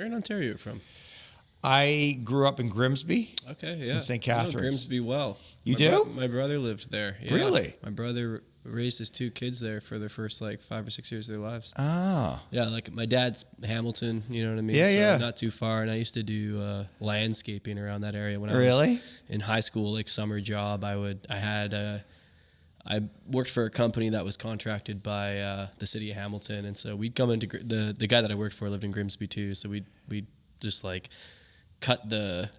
Where in Ontario are you from? I grew up in Grimsby. Okay, yeah. In St. Catharines. I know Grimsby well. You do? My brother lived there. Yeah. Really? My brother raised his 2 kids there for their first 5 or 6 years of their lives. Ah. Yeah, my dad's Hamilton, you know what I mean? Yeah, so yeah. Not too far, and I used to do landscaping around that area when I was in high school, summer job. I worked for a company that was contracted by the city of Hamilton, and so we'd come into the guy that I worked for lived in Grimsby too, so we'd just cut the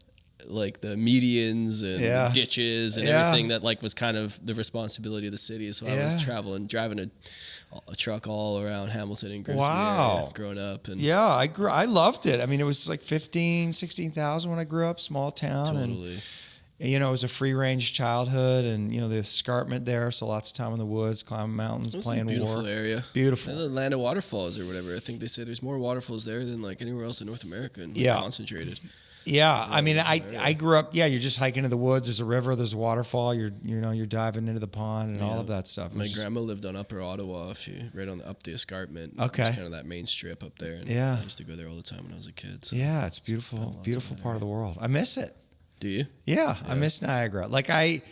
medians and the ditches and everything that was kind of the responsibility of the city. So I was driving a truck all around Hamilton and Grimsby area growing up. And I loved it. I mean, it was 16,000 when I grew up, small town. Totally. And, it was a free range childhood, and the escarpment there, so lots of time in the woods, climbing mountains, playing war. Beautiful area. Beautiful. And the land of waterfalls or whatever. I think they say there's more waterfalls there than anywhere else in North America, and concentrated. Yeah, I mean, I grew up. Yeah, you're just hiking in the woods. There's a river. There's a waterfall. You're diving into the pond and all of that stuff. My grandma lived on Upper Ottawa, right up the escarpment. Okay, it's kind of that main strip up there. And I used to go there all the time when I was a kid. So yeah, it's beautiful, beautiful part of the world. I miss it. Do you? Yeah, I miss Niagara. I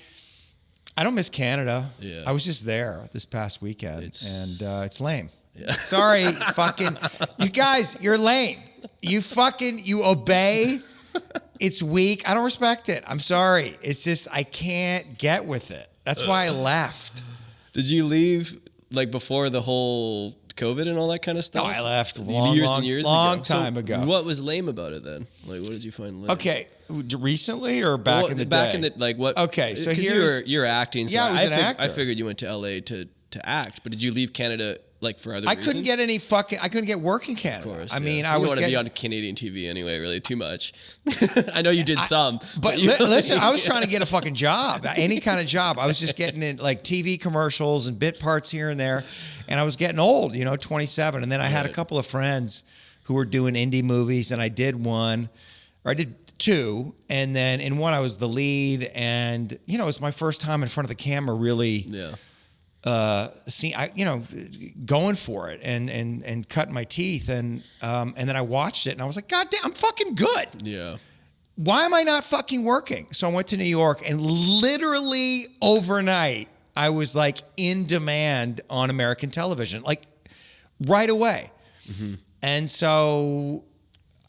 don't miss Canada. Yeah, I was just there this past weekend, and it's lame. Yeah. Sorry, fucking you guys, you're lame. You obey. It's weak. I don't respect it. I'm sorry. It's just I can't get with it. That's why I left. Did you leave before the whole COVID and all that kind of stuff? No, I left long time ago. What was lame about it then? What did you find lame? Okay, recently or back in the day? Back in what? Okay, so you're acting. So I was an actor. I figured you went to LA to act, but did you leave Canada for other reasons? I couldn't get work in Canada. Of course, I mean, I was want to be on Canadian TV anyway, really too much. I know you did some. But listen, I was trying to get a fucking job, any kind of job. I was just getting in TV commercials and bit parts here and there. And I was getting old, 27. And then I had a couple of friends who were doing indie movies, and I did 2. And then in one, I was the lead. And, it was my first time in front of the camera really going for it and cutting my teeth. And then I watched it, and I was like, God damn, I'm fucking good. Yeah. Why am I not fucking working? So I went to New York, and literally overnight, I was in demand on American television, right away. Mm-hmm. And so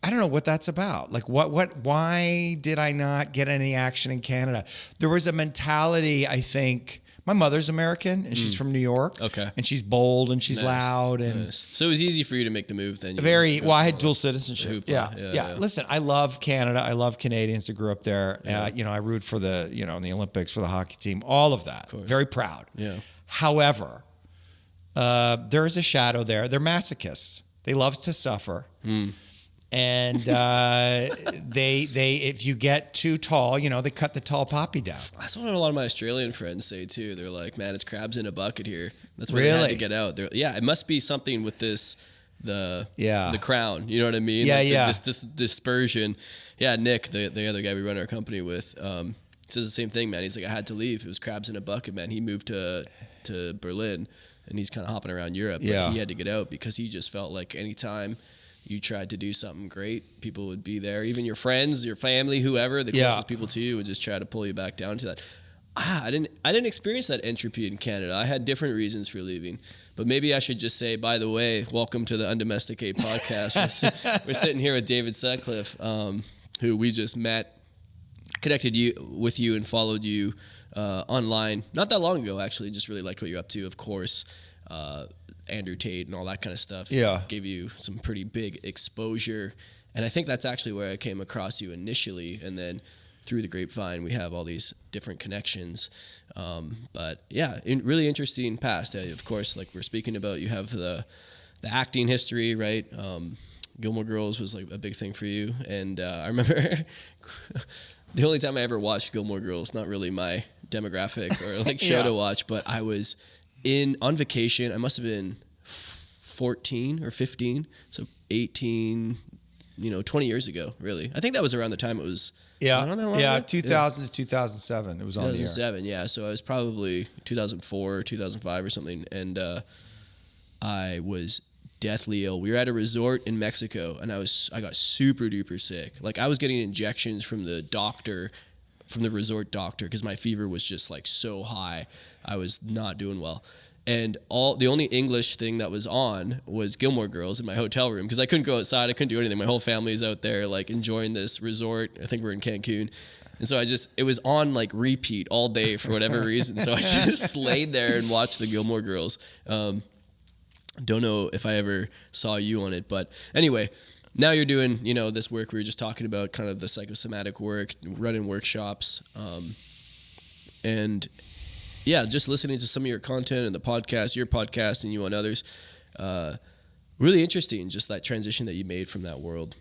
I don't know what that's about. Why did I not get any action in Canada? There was a mentality, I think. My mother's American, and she's from New York. Okay. And she's bold, and she's loud. And so it was easy for you to make the move then. I had dual citizenship. Yeah. Listen, I love Canada. I love Canadians that grew up there. Yeah. I root for in the Olympics for the hockey team, all of that. Very proud. Yeah. However, there is a shadow there. They're masochists. They love to suffer. And they if you get too tall, they cut the tall poppy down. That's what a lot of my Australian friends say too. They're like, man, it's crabs in a bucket here. That's where they had to get out. It must be something with the crown. You know what I mean? This dispersion. Yeah, Nick, the other guy we run our company with, says the same thing, man. He's like, I had to leave. It was crabs in a bucket, man. He moved to Berlin, and he's kind of hopping around Europe. But he had to get out because he just felt like anytime you tried to do something great, people would be there. Even your friends, your family, whoever, the closest people to you would just try to pull you back down to that. I didn't experience that entropy in Canada. I had different reasons for leaving. But maybe I should just say, by the way, welcome to the Undomesticate podcast. We're sitting here with David Sutcliffe, who we just met, connected with you and followed you online not that long ago, actually. Just really liked what you're up to, of course. Andrew Tate and all that kind of stuff. Yeah. Gave you some pretty big exposure. And I think that's actually where I came across you initially. And then through the grapevine, we have all these different connections. But yeah, really interesting past. Of course, we're speaking about, you have the acting history, right? Gilmore Girls was a big thing for you. And I remember the only time I ever watched Gilmore Girls, not really my demographic or show to watch, but I was on vacation. I must have been 14 or 15, so 18, 20 years ago, really. I think that was around the time it was. Yeah, was it on that 2000 to 2007. It was on the air. 2007, yeah. So I was probably 2004 or 2005 or something, and I was deathly ill. We were at a resort in Mexico, and I got super duper sick. Like, I was getting injections from the resort doctor, because my fever was just like so high. I was not doing well. And the only English thing that was on was Gilmore Girls in my hotel room, because I couldn't go outside. I couldn't do anything. My whole family is out there like enjoying this resort. I think we're in Cancun. And so it was on like repeat all day for whatever reason. So I just laid there and watched the Gilmore Girls. Don't know if I ever saw you on it, but anyway, now you're doing, this work we were just talking about, kind of the psychosomatic work, running workshops, and yeah, just listening to some of your content and your podcast and you on others. Really interesting, just that transition that you made from that world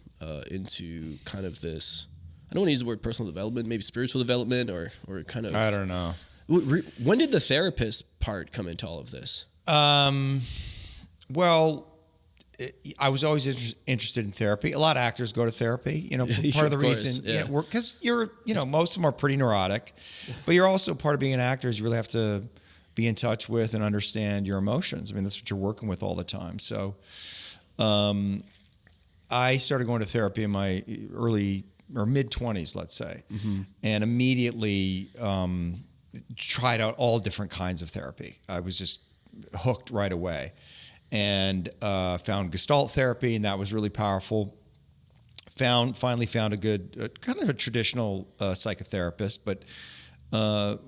into kind of this, I don't want to use the word personal development, maybe spiritual development or kind of... I don't know. When did the therapist part come into all of this? Well, I was always interested in therapy. A lot of actors go to therapy. Part of the reason, because most of them are pretty neurotic, but you're also part of being an actor is you really have to be in touch with and understand your emotions. I mean, that's what you're working with all the time. So, I started going to therapy in my early or mid 20s, let's say, and immediately tried out all different kinds of therapy. I was just hooked right away. And found Gestalt therapy, and that was really powerful. Finally found a good, kind of a traditional psychotherapist, but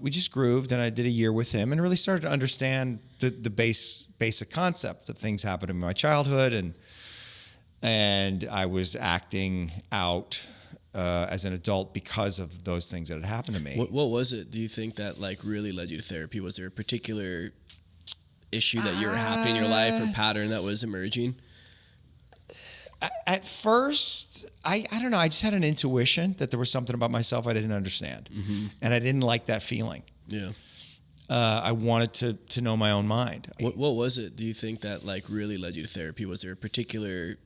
we just grooved, and I did a year with him and really started to understand the basic concept of things happened in my childhood, and I was acting out as an adult because of those things that had happened to me. What was it, do you think, that like really led you to therapy? Was there a particular issue that you were happening in your life or pattern that was emerging? At first, I don't know. I just had an intuition that there was something about myself I didn't understand. And I didn't like that feeling. Yeah. I wanted to know my own mind. What was it, do you think, that like really led you to therapy? Was there a particular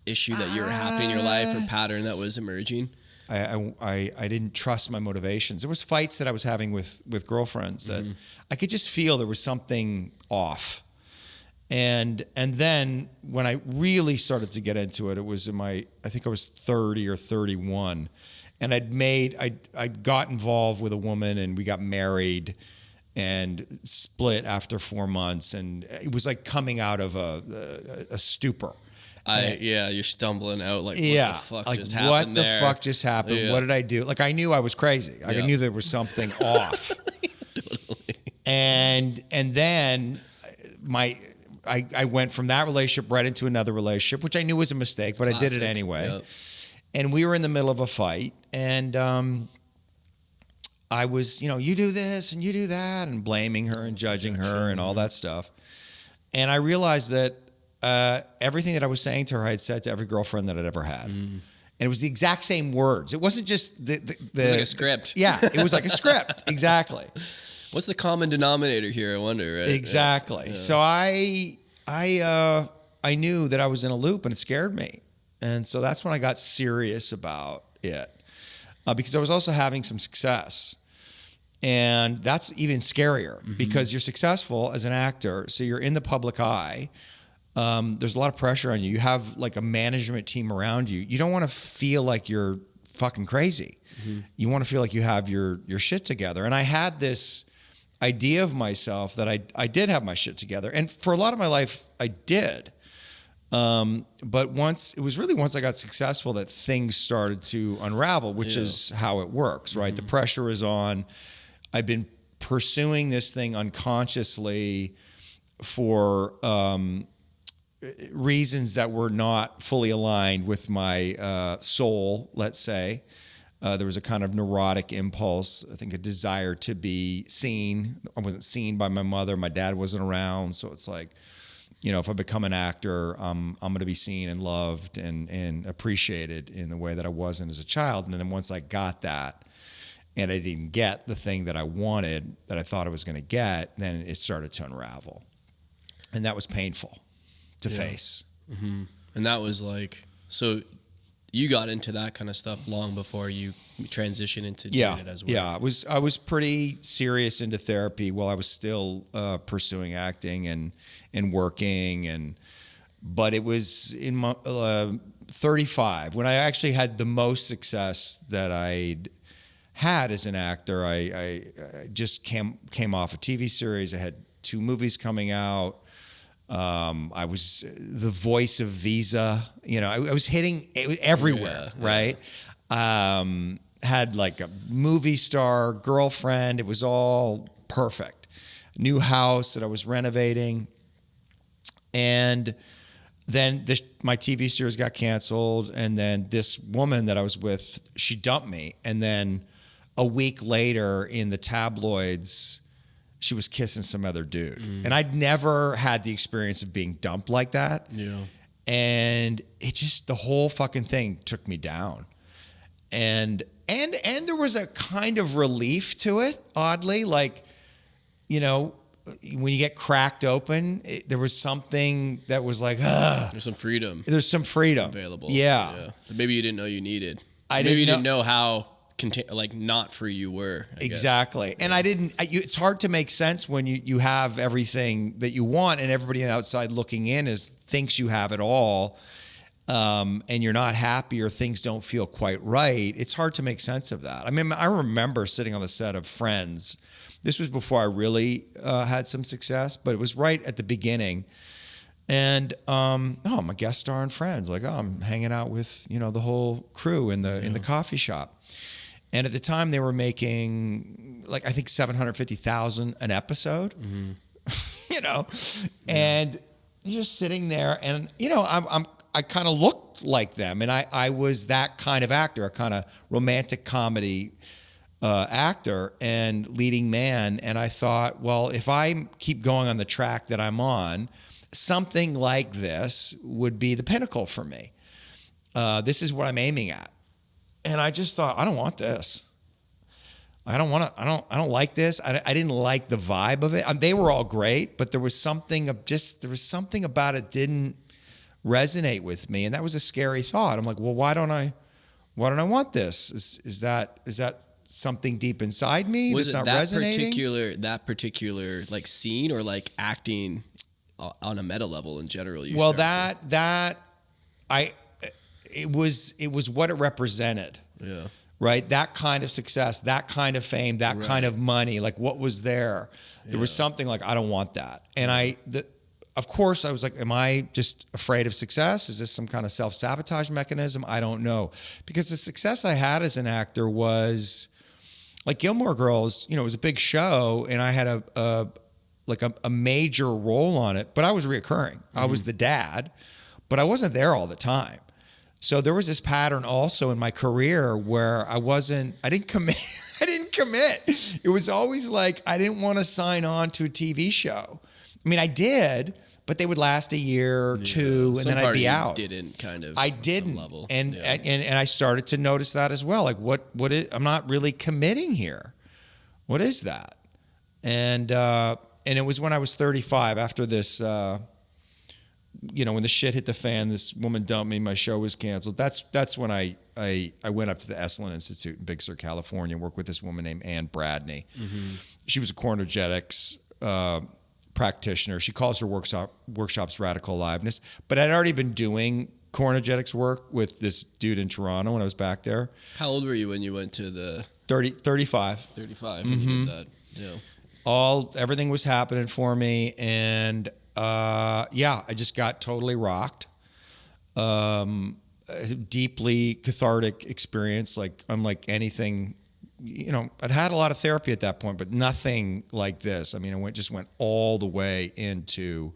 issue that you were happening in your life or pattern that was emerging? I didn't trust my motivations. There was fights that I was having with girlfriends that I could just feel there was something off. And then when I really started to get into it, it was I think I was 30 or 31, and I'd got involved with a woman, and we got married and split after 4 months, and it was like coming out of a stupor. You're stumbling out like, what the fuck just happened what the fuck just happened? Yeah. What did I do? Like, I knew I was crazy. I knew there was something off. Totally. And then I went from that relationship right into another relationship, which I knew was a mistake, but Classic. I did it anyway. Yep. And we were in the middle of a fight, and I was, you do this and you do that, and blaming her and judging her and all that stuff. And I realized that everything that I was saying to her, I had said to every girlfriend that I'd ever had. And it was the exact same words. It wasn't just it was like a script. Yeah, it was like a script. Exactly. What's the common denominator here, I wonder, right? Exactly. Yeah. So I knew that I was in a loop, and it scared me. And so that's when I got serious about it, because I was also having some success. And that's even scarier because you're successful as an actor. So you're in the public eye. There's a lot of pressure on you. You have like a management team around you. You don't want to feel like you're fucking crazy. You want to feel like you have your shit together. And I had this idea of myself that I did have my shit together. And for a lot of my life, I did. But once I got successful that things started to unravel, which is how it works, right? The pressure is on. I've been pursuing this thing unconsciously for reasons that were not fully aligned with my soul, let's say. There was a kind of neurotic impulse, I think a desire to be seen. I wasn't seen by my mother. My dad wasn't around. So it's like, if I become an actor, I'm going to be seen and loved and appreciated in the way that I wasn't as a child. And then once I got that, and I didn't get the thing that I wanted, that I thought I was going to get, then it started to unravel. And that was painful to face. And that was like, so you got into that kind of stuff long before you transitioned into doing it as well. Yeah, I was pretty serious into therapy while I was still pursuing acting and working, and But it was in my 35 when I actually had the most success that I'd had as an actor. I just came off a TV series. I had 2 movies coming out. I was the voice of Visa. I was hitting it everywhere, right? Had like a movie star girlfriend. It was all perfect. New house that I was renovating. And then my TV series got canceled. And then this woman that I was with, she dumped me. And then a week later in the tabloids, she was kissing some other dude. And I'd never had the experience of being dumped like that. Yeah. And it just, the whole fucking thing took me down. And there was a kind of relief to it, oddly. Like, when you get cracked open, there was something that was like, there's some freedom. There's some freedom available. Yeah. Maybe you didn't know you needed. Maybe you didn't know how not free you were. I exactly. guess. And it's hard to make sense when you have everything that you want and everybody outside looking in thinks you have it all. And you're not happy or things don't feel quite right. It's hard to make sense of that. I mean, I remember sitting on the set of Friends. This was before I really had some success, but it was right at the beginning. And I'm a guest star in Friends. Like, I'm hanging out with the whole crew in the coffee shop. And at the time, they were making I think $750,000 an episode. And you're just sitting there, and I kind of looked like them, and I was that kind of actor, a kind of romantic comedy actor and leading man. And I thought, well, if I keep going on the track that I'm on, something like this would be the pinnacle for me. This is what I'm aiming at. And I just thought, I don't want this. I don't like this. I didn't like the vibe of it. They were all great, but there was something about it didn't resonate with me. And that was a scary thought. I'm like, well, why don't I want this? Is that something deep inside me that's not resonating? That particular like scene or like acting on a meta level in general? It was what it represented. Yeah. Right. That kind of success, that kind of fame, that kind of money, like what was there? There was something like, I don't want that. And of course I was like, am I just afraid of success? Is this some kind of self-sabotage mechanism? I don't know. Because the success I had as an actor was like Gilmore Girls, it was a big show and I had a major role on it, but I was reoccurring. Mm-hmm. I was the dad, but I wasn't there all the time. So there was this pattern also in my career where I didn't commit. It was always like, I didn't want to sign on to a TV show. I mean, I did, but they would last a year or two and then I'd be out. I didn't. Level. And I started to notice that as well. Like what is, I'm not really committing here. What is that? And it was when I was 35 after this, when the shit hit the fan, this woman dumped me, my show was canceled. That's when I went up to the Esalen Institute in Big Sur, California, and worked with this woman named Ann Bradney. Mm-hmm. She was a coronogetics practitioner. She calls her workshops radical aliveness. But I'd already been doing coronogetics work with this dude in Toronto when I was back there. How old were you when you went to the 35. 35 when you did that. Yeah. Everything was happening for me, and I just got totally rocked. A deeply cathartic experience, like unlike anything. I'd had a lot of therapy at that point, but nothing like this. I mean, I just went all the way into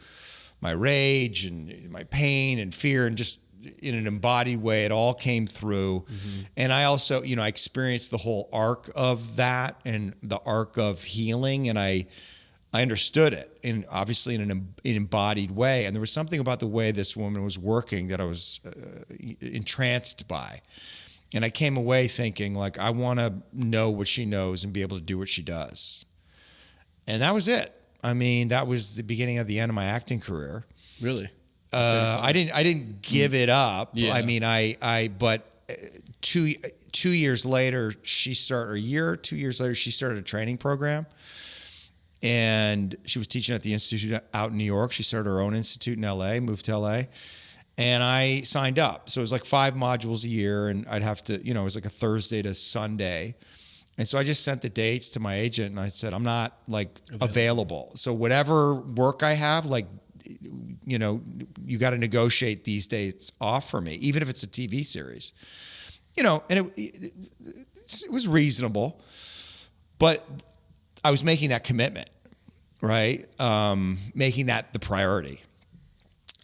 my rage and my pain and fear, and just in an embodied way, it all came through. Mm-hmm. And I also, I experienced the whole arc of that and the arc of healing, and I understood it, obviously in an embodied way. And there was something about the way this woman was working that I was entranced by. And I came away thinking, like, I want to know what she knows and be able to do what she does. And that was it. I mean, that was the beginning of the end of my acting career. Really? I didn't give it up. Yeah. I mean, but 2 years later, 2 years later, she started a training program. And she was teaching at the institute out in New York. She started her own institute in LA, moved to LA. And I signed up. So it was like 5 modules a year, and I'd have to, it was like a Thursday to Sunday. And so I just sent the dates to my agent, and I said, I'm not like available. So whatever work I have, like, you got to negotiate these dates off for me, even if it's a TV series, and it was reasonable, but I was making that commitment, right? Making that the priority.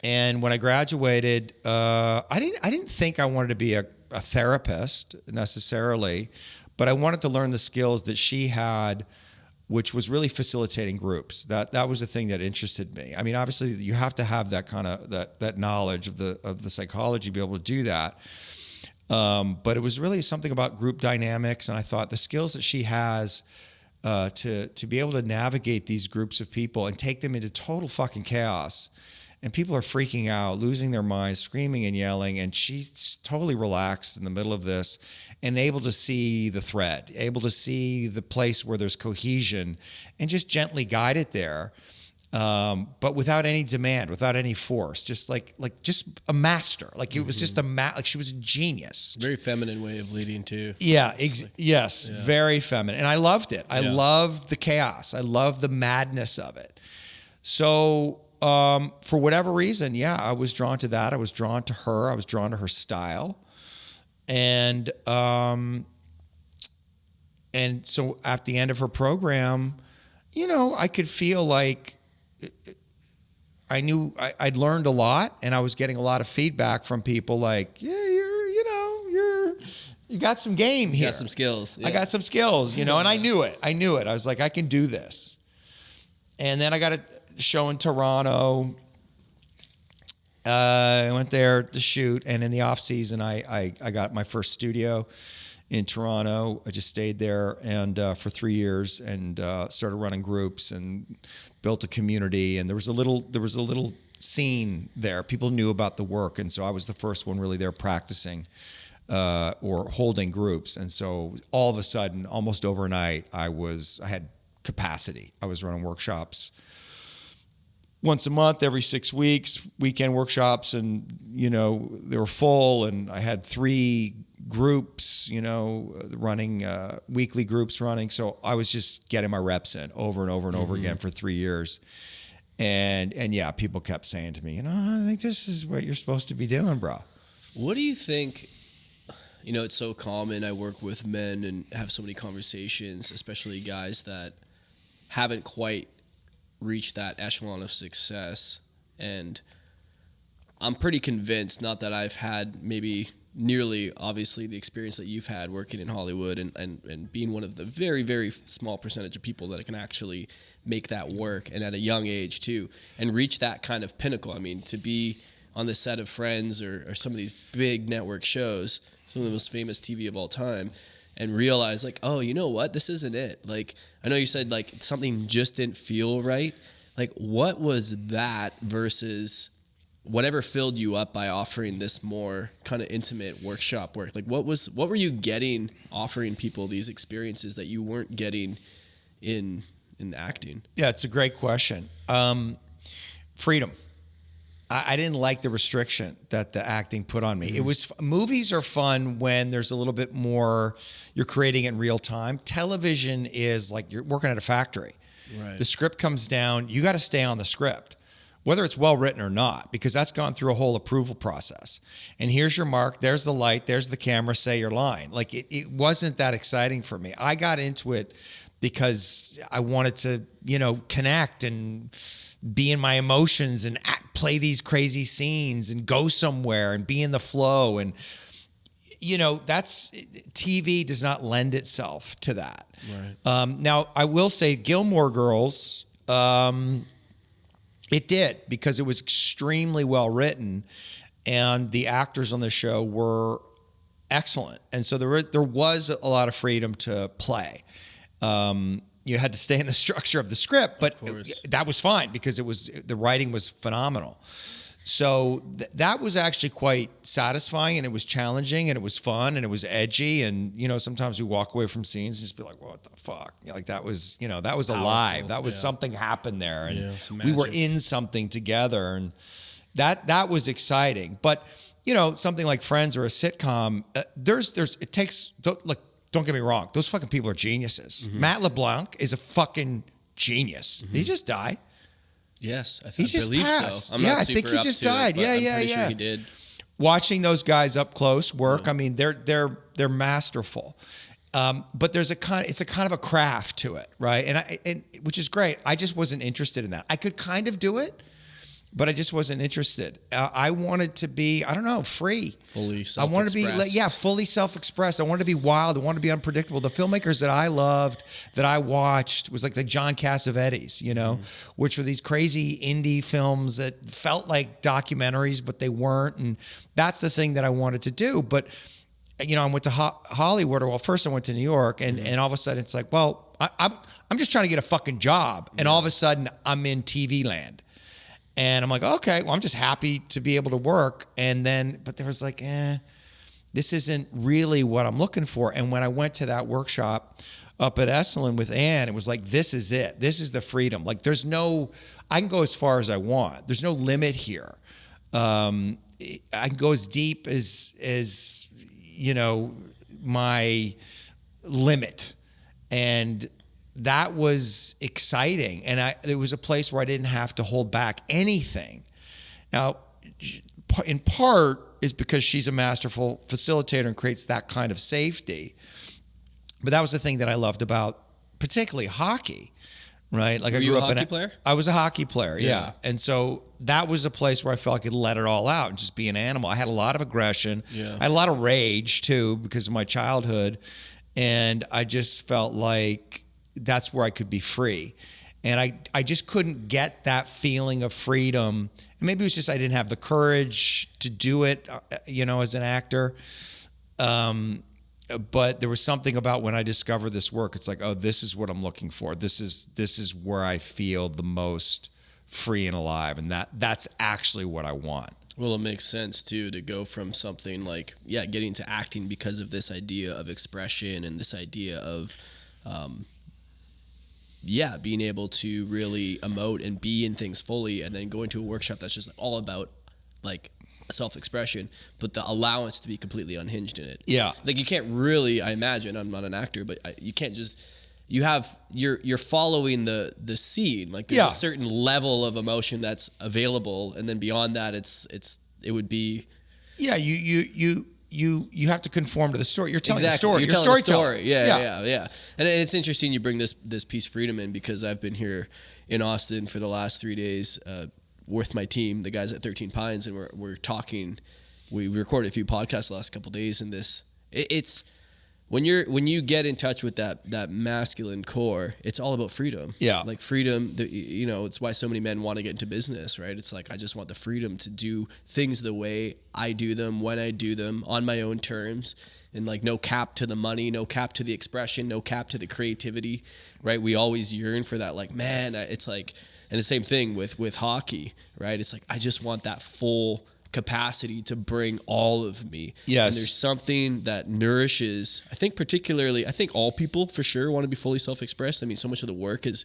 And when I graduated, I didn't think I wanted to be a therapist necessarily, but I wanted to learn the skills that she had, which was really facilitating groups. That was the thing that interested me. I mean, obviously, you have to have that kind of that knowledge of the psychology to be able to do that. But it was really something about group dynamics, and I thought the skills that she has to be able to navigate these groups of people and take them into total fucking chaos. And people are freaking out, losing their minds, screaming and yelling, and she's totally relaxed in the middle of this and able to see the thread, able to see the place where there's cohesion and just gently guide it there, but without any demand, without any force, just like just a master. Like it was just like she was a genius. Very feminine way of leading too. Yeah, yes, very feminine. And I loved it. I loved the chaos. I loved the madness of it. So for whatever reason, I was drawn to that. I was drawn to her. I was drawn to her style. And so at the end of her program, I could feel like I knew I'd learned a lot, and I was getting a lot of feedback from people like, yeah, you got some game here. You got some skills. Yeah. I got some skills, and I knew it. I was like, I can do this. And then I got a show in Toronto. I went there to shoot, and in the off season, I got my first studio in Toronto. I just stayed there and for 3 years, and started running groups and built a community. And there was a little scene there. People knew about the work, and so I was the first one really there practicing or holding groups. And so all of a sudden, almost overnight, I had capacity. I was running workshops once a month, every 6 weeks, weekend workshops, and they were full. And I had 3 groups, running weekly groups running. So I was just getting my reps in over and over and over again for 3 years. And people kept saying to me, I think this is what you're supposed to be doing, bro. What do you think? It's so common. I work with men and have so many conversations, especially guys that haven't quite reach that echelon of success. And I'm pretty convinced, not that I've had maybe nearly obviously the experience that you've had working in Hollywood and being one of the very, very small percentage of people that can actually make that work, and at a young age too, and reach that kind of pinnacle. I mean, to be on the set of Friends or some of these big network shows, some of the most famous TV of all time, and realize like, oh, you know what? This isn't it. Like, I know you said like something just didn't feel right. Like, what was that versus whatever filled you up by offering this more kind of intimate workshop work? Like, what were you getting offering people these experiences that you weren't getting in acting? Yeah, it's a great question. Freedom. I didn't like the restriction that the acting put on me. It was, movies are fun when there's a little bit more, you're creating it in real time. Television is like you're working at a factory. Right. The script comes down, you got to stay on the script, whether it's well written or not, because that's gone through a whole approval process. And here's your mark, there's the light, there's the camera, say your line. Like it wasn't that exciting for me. I got into it because I wanted to, connect and be in my emotions and play these crazy scenes and go somewhere and be in the flow. And, TV does not lend itself to that. Right. Now, I will say Gilmore Girls, it did, because it was extremely well written and the actors on the show were excellent. And so there was a lot of freedom to play. You had to stay in the structure of the script, but that was fine because the writing was phenomenal. So that was actually quite satisfying, and it was challenging, and it was fun, and it was edgy. And, you know, sometimes we walk away from scenes and just be like, what the fuck? You know, like that was, you know, that was alive. That was something happened there. And we were in something together, and that was exciting. But, you know, something like Friends or a sitcom, it takes, don't get me wrong. Those fucking people are geniuses. Mm-hmm. Matt LeBlanc is a fucking genius. Mm-hmm. Did he just die? Yes, he just believe passed. so. I think he just died. I'm pretty sure he did. Watching those guys up close work, I mean, they're masterful. But it's a kind of a craft to it, right? And which is great. I just wasn't interested in that. I could kind of do it, but I just wasn't interested. I wanted to be, I don't know, free. Fully self-expressed. I wanted to be, fully self-expressed. I wanted to be wild. I wanted to be unpredictable. The filmmakers that I loved, that I watched, was like the John Cassavetes, you know, which were these crazy indie films that felt like documentaries, but they weren't. And that's the thing that I wanted to do. But, you know, I went to Hollywood. Well, first I went to New York, and all of a sudden it's like, well, I'm just trying to get a fucking job. And all of a sudden I'm in TV land. And I'm like, okay, well, I'm just happy to be able to work. And then, but there was like, this isn't really what I'm looking for. And when I went to that workshop up at Esalen with Ann, it was like, this is it. This is the freedom. Like, I can go as far as I want. There's no limit here. I can go as deep as you know, my limit. And that was exciting. And it was a place where I didn't have to hold back anything. Now, in part is because she's a masterful facilitator and creates that kind of safety. But that was the thing that I loved about particularly hockey, right? Like, Were you a hockey player? I was a hockey player, yeah. And so that was a place where I felt I could let it all out and just be an animal. I had a lot of aggression. Yeah. I had a lot of rage too because of my childhood. And I just felt like that's where I could be free. And I just couldn't get that feeling of freedom. And maybe it was just I didn't have the courage to do it, you know, as an actor. But there was something about when I discovered this work, it's like, oh, this is what I'm looking for. This is where I feel the most free and alive. And that's actually what I want. Well, it makes sense, too, to go from something like, getting to acting because of this idea of expression and this idea of, being able to really emote and be in things fully, and then going to a workshop that's just all about, like, self-expression, but the allowance to be completely unhinged in it. Yeah. Like, you can't really, I imagine, I'm not an actor, but you can't just... You're following the scene. Like, there's a certain level of emotion that's available, and then beyond that, it would be. Yeah, you have to conform to the story. You're telling a story. You're telling a story. Yeah. And it's interesting you bring this piece Freedom in, because I've been here in Austin for the last 3 days with my team, the guys at 13 Pines, and we're talking. We recorded a few podcasts the last couple of days, and it's. When you get in touch with that masculine core, it's all about freedom. Yeah, like freedom. You know, it's why so many men want to get into business, right? It's like, I just want the freedom to do things the way I do them, when I do them, on my own terms, and like no cap to the money, no cap to the expression, no cap to the creativity, right? We always yearn for that. Like, man, it's like, and the same thing with hockey, right? It's like, I just want that full capacity to bring all of me. Yes. And there's something that nourishes, I think all people for sure want to be fully self-expressed. I mean, so much of the work is,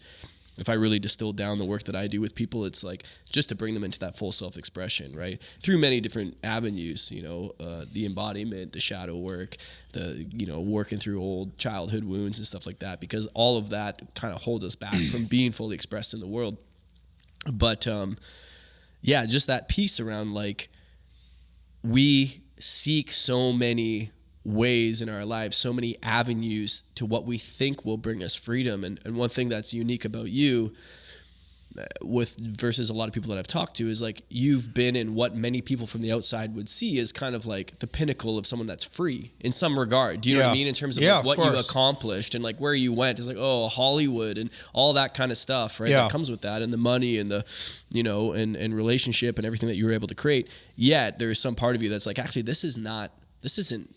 if I really distill down the work that I do with people, it's like just to bring them into that full self-expression, right? Through many different avenues, you know, the embodiment, the shadow work, working through old childhood wounds and stuff like that, because all of that kind of holds us back from being fully expressed in the world. But, just that piece around, like, we seek so many ways in our lives, so many avenues to what we think will bring us freedom. And one thing that's unique about you versus a lot of people that I've talked to is, like, you've been in what many people from the outside would see as kind of like the pinnacle of someone that's free in some regard. Do you know what I mean? In terms of like what you accomplished and like where you went. It's like, oh, Hollywood and all that kind of stuff, right? That comes with that, and the money and the, you know, and relationship and everything that you were able to create. Yet there's some part of you that's like, actually, this isn't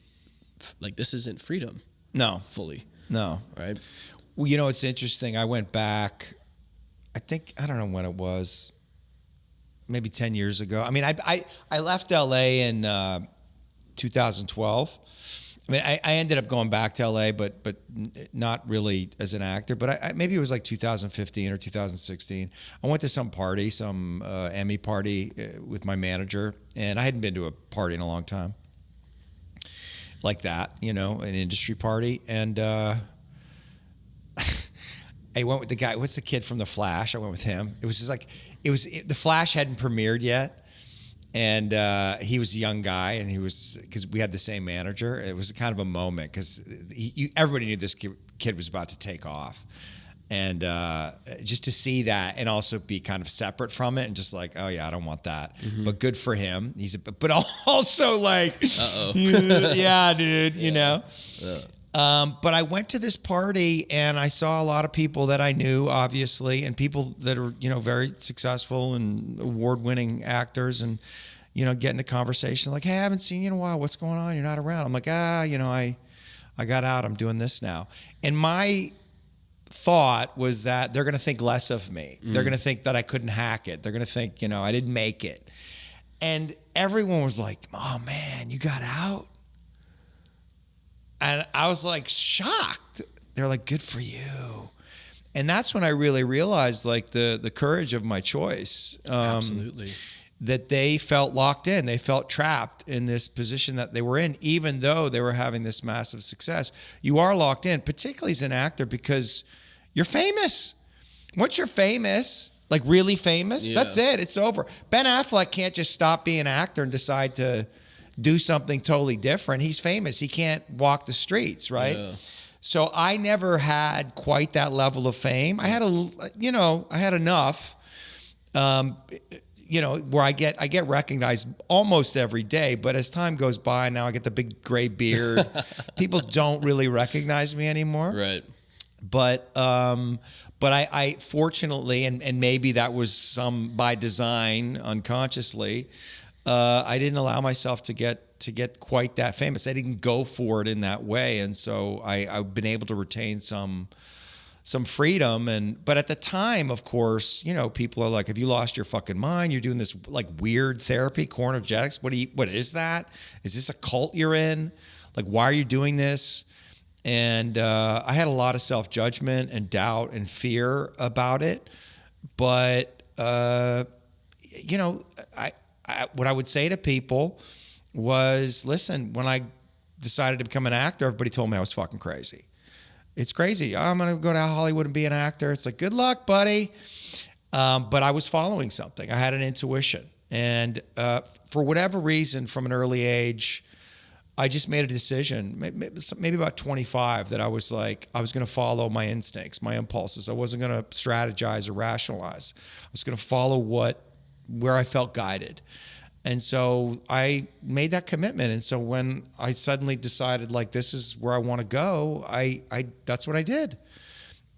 freedom. No. Fully. No. Right? Well, you know, it's interesting. I went back, I don't know when it was. maybe 10 years ago. I mean, I left LA in 2012. I mean, I ended up going back to LA, but not really as an actor. But maybe it was like 2015 or 2016. I went to some party, some Emmy party with my manager, and I hadn't been to a party in a long time like that, you know, an industry party. And I went with the guy. What's the kid from The Flash? I went with him. It was just like The Flash hadn't premiered yet. And he was a young guy, and because we had the same manager. It was kind of a moment because everybody knew this kid was about to take off, and just to see that and also be kind of separate from it and just like, oh yeah, I don't want that. Mm-hmm. But good for him. But also like, yeah, dude, you know. But I went to this party and I saw a lot of people that I knew, obviously, and people that are, you know, very successful and award-winning actors, and, you know, get into conversation like, hey, I haven't seen you in a while. What's going on? You're not around. I'm like, you know, I got out. I'm doing this now. And my thought was that they're going to think less of me. Mm. They're going to think that I couldn't hack it. They're going to think, you know, I didn't make it. And everyone was like, oh man, you got out? And I was like shocked. They're like, good for you. And that's when I really realized like the courage of my choice. Absolutely. That they felt locked in. They felt trapped in this position that they were in, even though they were having this massive success. You are locked in, particularly as an actor, because you're famous. Once you're famous, like really famous, that's it. It's over. Ben Affleck can't just stop being an actor and decide to do something totally different. He's famous. He can't walk the streets, right? Yeah. So I never had quite that level of fame. I had enough, you know, where I get recognized almost every day. But as time goes by, now I get the big gray beard. People don't really recognize me anymore. Right. But I fortunately, and maybe that was some by design, unconsciously, I didn't allow myself to get quite that famous. I didn't go for it in that way, and so I've been able to retain some freedom. But at the time, of course, you know, people are like, "Have you lost your fucking mind? You're doing this like weird therapy, core energetics. What is that? Is this a cult you're in? Like, why are you doing this?" And I had a lot of self-judgment and doubt and fear about it. But you know, what I would say to people was, listen, when I decided to become an actor, everybody told me I was fucking crazy. It's crazy. I'm going to go to Hollywood and be an actor. It's like, good luck, buddy. But I was following something. I had an intuition. And for whatever reason, from an early age, I just made a decision, maybe about 25, that I was like, I was going to follow my instincts, my impulses. I wasn't going to strategize or rationalize. I was going to follow where I felt guided. And so I made that commitment. And so when I suddenly decided, like, this is where I want to go, that's what I did.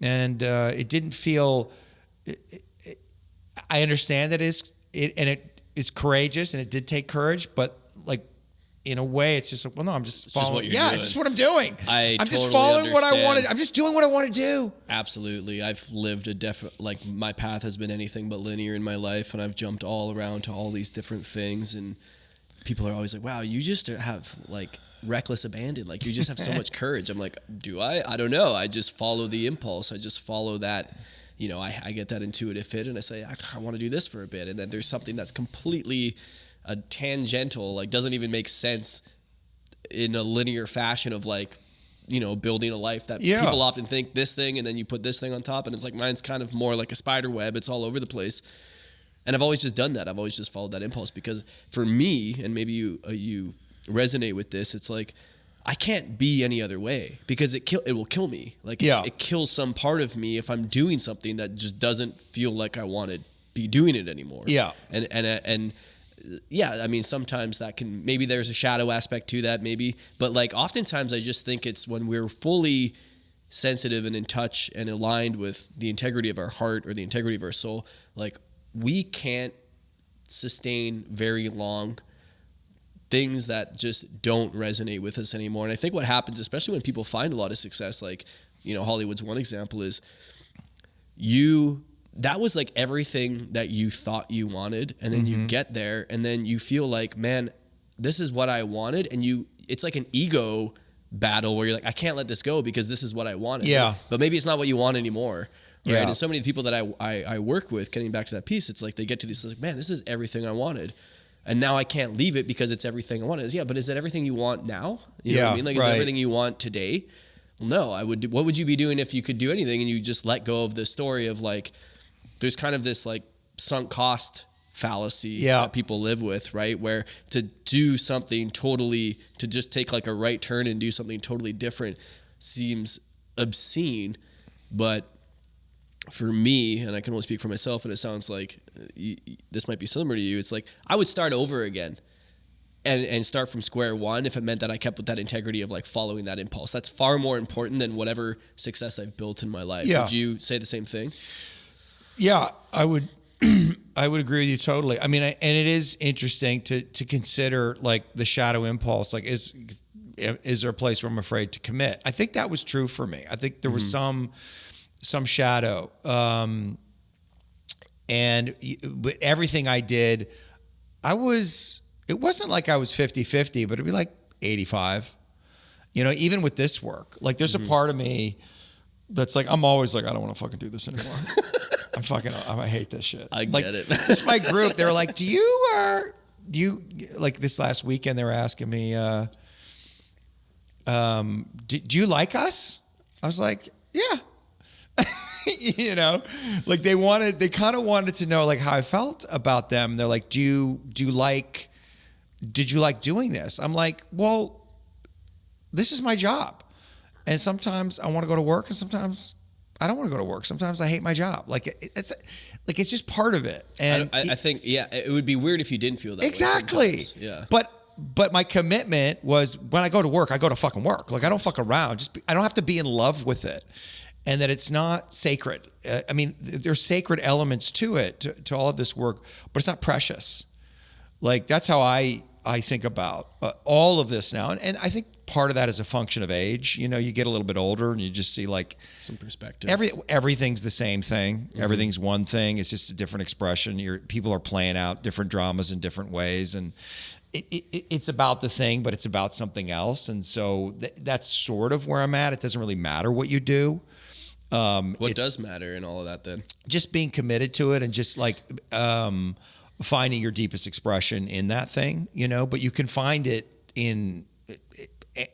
And it didn't feel, I understand that it is courageous, and it did take courage, but like, in a way, it's just like, well, no, I'm just following. It's just what I'm doing. I'm totally just following understand. what I wanted. I'm just doing what I want to do. Absolutely. I've lived like my path has been anything but linear in my life, and I've jumped all around to all these different things. And people are always like, wow, you just have like reckless abandon. Like, you just have so much courage. I'm like, do I? I don't know. I just follow the impulse. I just follow that. You know, I get that intuitive fit, and I say, I want to do this for a bit. And then there's something that's completely a tangential, like, doesn't even make sense in a linear fashion of, like, you know, building a life that people often think this thing, and then you put this thing on top, and it's like, mine's kind of more like a spider web. It's all over the place. And I've always just done that. I've always just followed that impulse, because for me, and maybe you resonate with this, it's like, I can't be any other way, because it will kill me. Like, it kills some part of me if I'm doing something that just doesn't feel like I want to be doing it anymore. Yeah. And yeah, I mean, sometimes that can, maybe there's a shadow aspect to that, maybe, but like, oftentimes I just think it's when we're fully sensitive and in touch and aligned with the integrity of our heart or the integrity of our soul, like, we can't sustain very long things that just don't resonate with us anymore. And I think what happens, especially when people find a lot of success, like, you know, Hollywood's one example, is you that was like everything that you thought you wanted. And then you get there and then you feel like, man, this is what I wanted. And it's like an ego battle where you're like, I can't let this go because this is what I wanted. Yeah. But maybe it's not what you want anymore. Right. Yeah. And so many people that I work with, getting back to that piece, it's like they get to this, like, man, this is everything I wanted. And now I can't leave it because it's everything I wanted. Yeah, but is that everything you want now? You know what I mean? Like, is that everything you want today? Well, no, what would you be doing if you could do anything and you just let go of the story of like, there's kind of this like sunk cost fallacy that people live with, right? Where to do something totally, to just take like a right turn and do something totally different seems obscene. But for me, and I can only speak for myself, and it sounds like this might be similar to you, it's like I would start over again and start from square one if it meant that I kept with that integrity of like following that impulse. That's far more important than whatever success I've built in my life. Would you say the same thing? Yeah, I would. I would agree with you totally. I mean, and it is interesting to consider like the shadow impulse. Like, is there a place where I'm afraid to commit? I think that was true for me. I think there was some shadow, but everything I did, it wasn't like I was 50-50, but it'd be like 85. You know, even with this work, like there's a part of me that's like, I'm always like, I don't want to fucking do this anymore. I hate this shit. I like, get it. It's my group. They were like, do you like this last weekend, they were asking me, do you like us? I was like, yeah. You know, like they kind of wanted to know like how I felt about them. They're like, did you like doing this? I'm like, well, this is my job. And sometimes I want to go to work and sometimes I don't want to go to work. Sometimes I hate my job. Like it's just part of it. And I think, it would be weird if you didn't feel that exactly. way sometimes. Yeah. But my commitment was when I go to work, I go to fucking work. Like I don't fuck around. I don't have to be in love with it. And that it's not sacred. I mean, there's sacred elements to it, to all of this work, but it's not precious. Like that's how I think about all of this now. And I think part of that is a function of age. You know, you get a little bit older and you just see like some perspective. Everything's the same thing. Mm-hmm. Everything's one thing. It's just a different expression. People are playing out different dramas in different ways. And it's about the thing, but it's about something else. And so that's sort of where I'm at. It doesn't really matter what you do. What does matter in all of that then? Just being committed to it and just like finding your deepest expression in that thing, you know, but you can find it in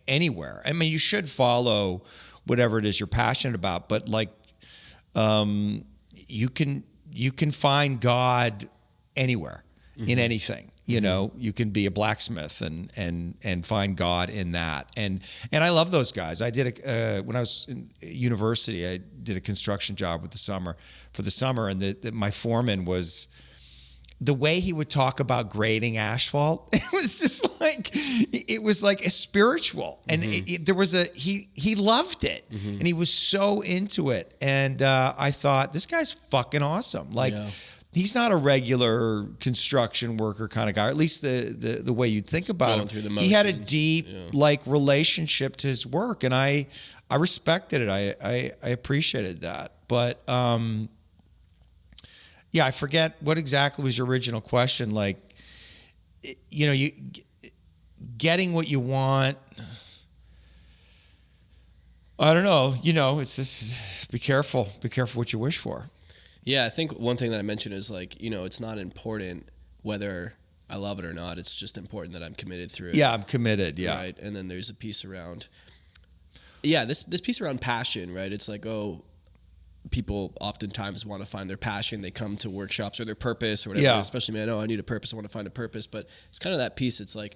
anywhere. I mean, you should follow whatever it is you're passionate about, but like you can find God anywhere in anything. You know, you can be a blacksmith and find God in that. And I love those guys. I did when I was in university, I did a construction job for the summer, and my foreman was, the way he would talk about grading asphalt, it was like a spiritual, and he loved it, and he was so into it, and I thought, this guy's fucking awesome. Like. Yeah. He's not a regular construction worker kind of guy, or at least the way you'd think about him. He had a deep like relationship to his work, and I respected it. I appreciated that. But I forget what exactly was your original question. Like, you know, you getting what you want. I don't know. You know, it's just be careful. Be careful what you wish for. Yeah, I think one thing that I mentioned is like, you know, it's not important whether I love it or not. It's just important that I'm committed through it. Yeah, I'm committed. Yeah. Right. And then there's a piece around, this piece around passion, right? It's like, people oftentimes want to find their passion. They come to workshops or their purpose or whatever. Yeah. Especially me, I need a purpose. I want to find a purpose. But it's kind of that piece. It's like,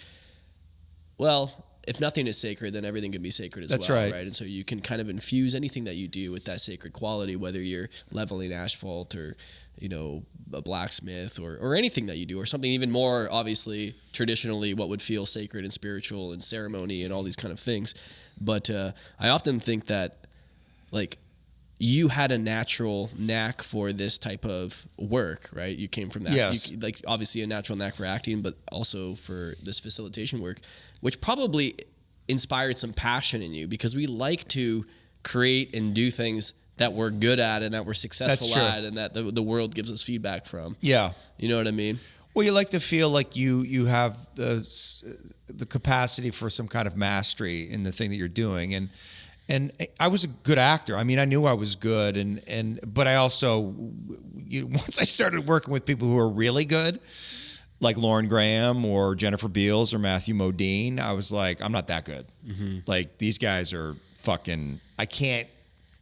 well, if nothing is sacred, then everything can be sacred as well. That's right. And so you can kind of infuse anything that you do with that sacred quality, whether you're leveling asphalt or, you know, a blacksmith or anything that you do, or something even more obviously traditionally what would feel sacred and spiritual and ceremony and all these kind of things. But I often think that like you had a natural knack for this type of work, right? You came from that. Yes. Like obviously a natural knack for acting, but also for this facilitation work, which probably inspired some passion in you, because we like to create and do things that we're good at and that we're successful at and that the world gives us feedback from. Yeah. You know what I mean? Well, you like to feel like you have the capacity for some kind of mastery in the thing that you're doing. And I was a good actor. I mean, I knew I was good, but I also, once I started working with people who are really good, like Lauren Graham or Jennifer Beals or Matthew Modine, I was like, I'm not that good. Mm-hmm. Like, these guys are fucking, I can't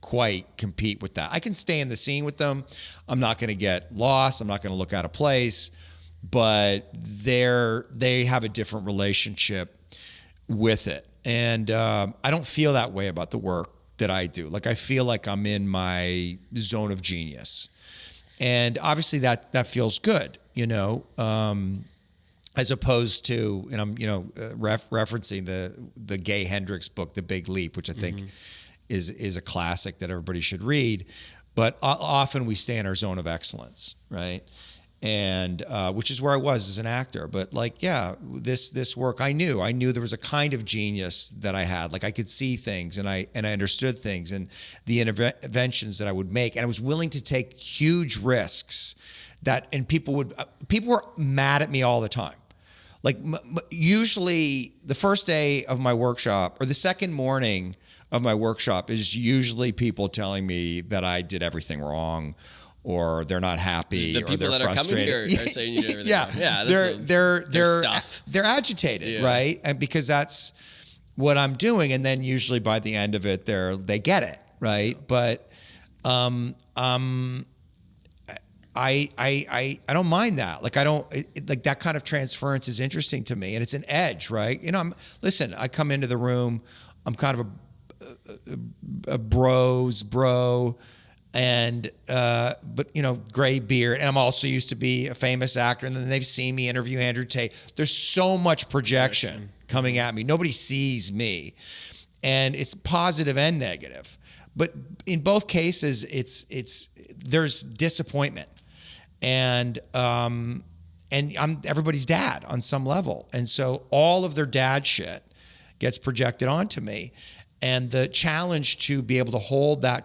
quite compete with that. I can stay in the scene with them. I'm not going to get lost. I'm not going to look out of place. But they have a different relationship with it. And I don't feel that way about the work that I do. Like, I feel like I'm in my zone of genius. And obviously that feels good, as opposed to, and I'm, referencing the Gay Hendricks book, The Big Leap, which I think is a classic that everybody should read. But often we stay in our zone of excellence, right? And which is where I was as an actor. But this work, I knew there was a kind of genius that I had. Like, I could see things and I understood things and the interventions that I would make, and I was willing to take huge risks. People were mad at me all the time. Like, usually the first day of my workshop or the second morning of my workshop is usually people telling me that I did everything wrong, or they're not happy, or they're frustrated. The people that are coming here are saying you did everything wrong. Yeah, they're agitated, right? And because that's what I'm doing, and then usually by the end of it, they get it, right? But I don't mind that. Like, like that kind of transference is interesting to me, and it's an edge, right? I come into the room, I'm kind of a bro. And but gray beard, and I'm also used to be a famous actor, and then they've seen me interview Andrew Tate. There's so much projection coming at me. Nobody sees me, and it's positive and negative. But in both cases, there's disappointment, and I'm everybody's dad on some level, and so all of their dad shit gets projected onto me, and the challenge to be able to hold that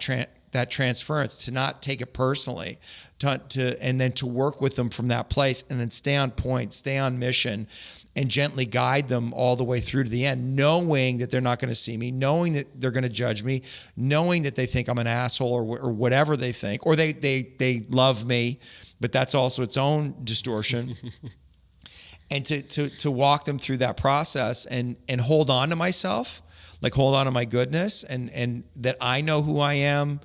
transference, to not take it personally, and then to work with them from that place, and then stay on point, stay on mission, and gently guide them all the way through to the end, knowing that they're not going to see me, knowing that they're going to judge me, knowing that they think I'm an asshole or whatever they think, or they love me, but that's also its own distortion. And to walk them through that process and hold on to myself, like hold on to my goodness, and that I know who I am,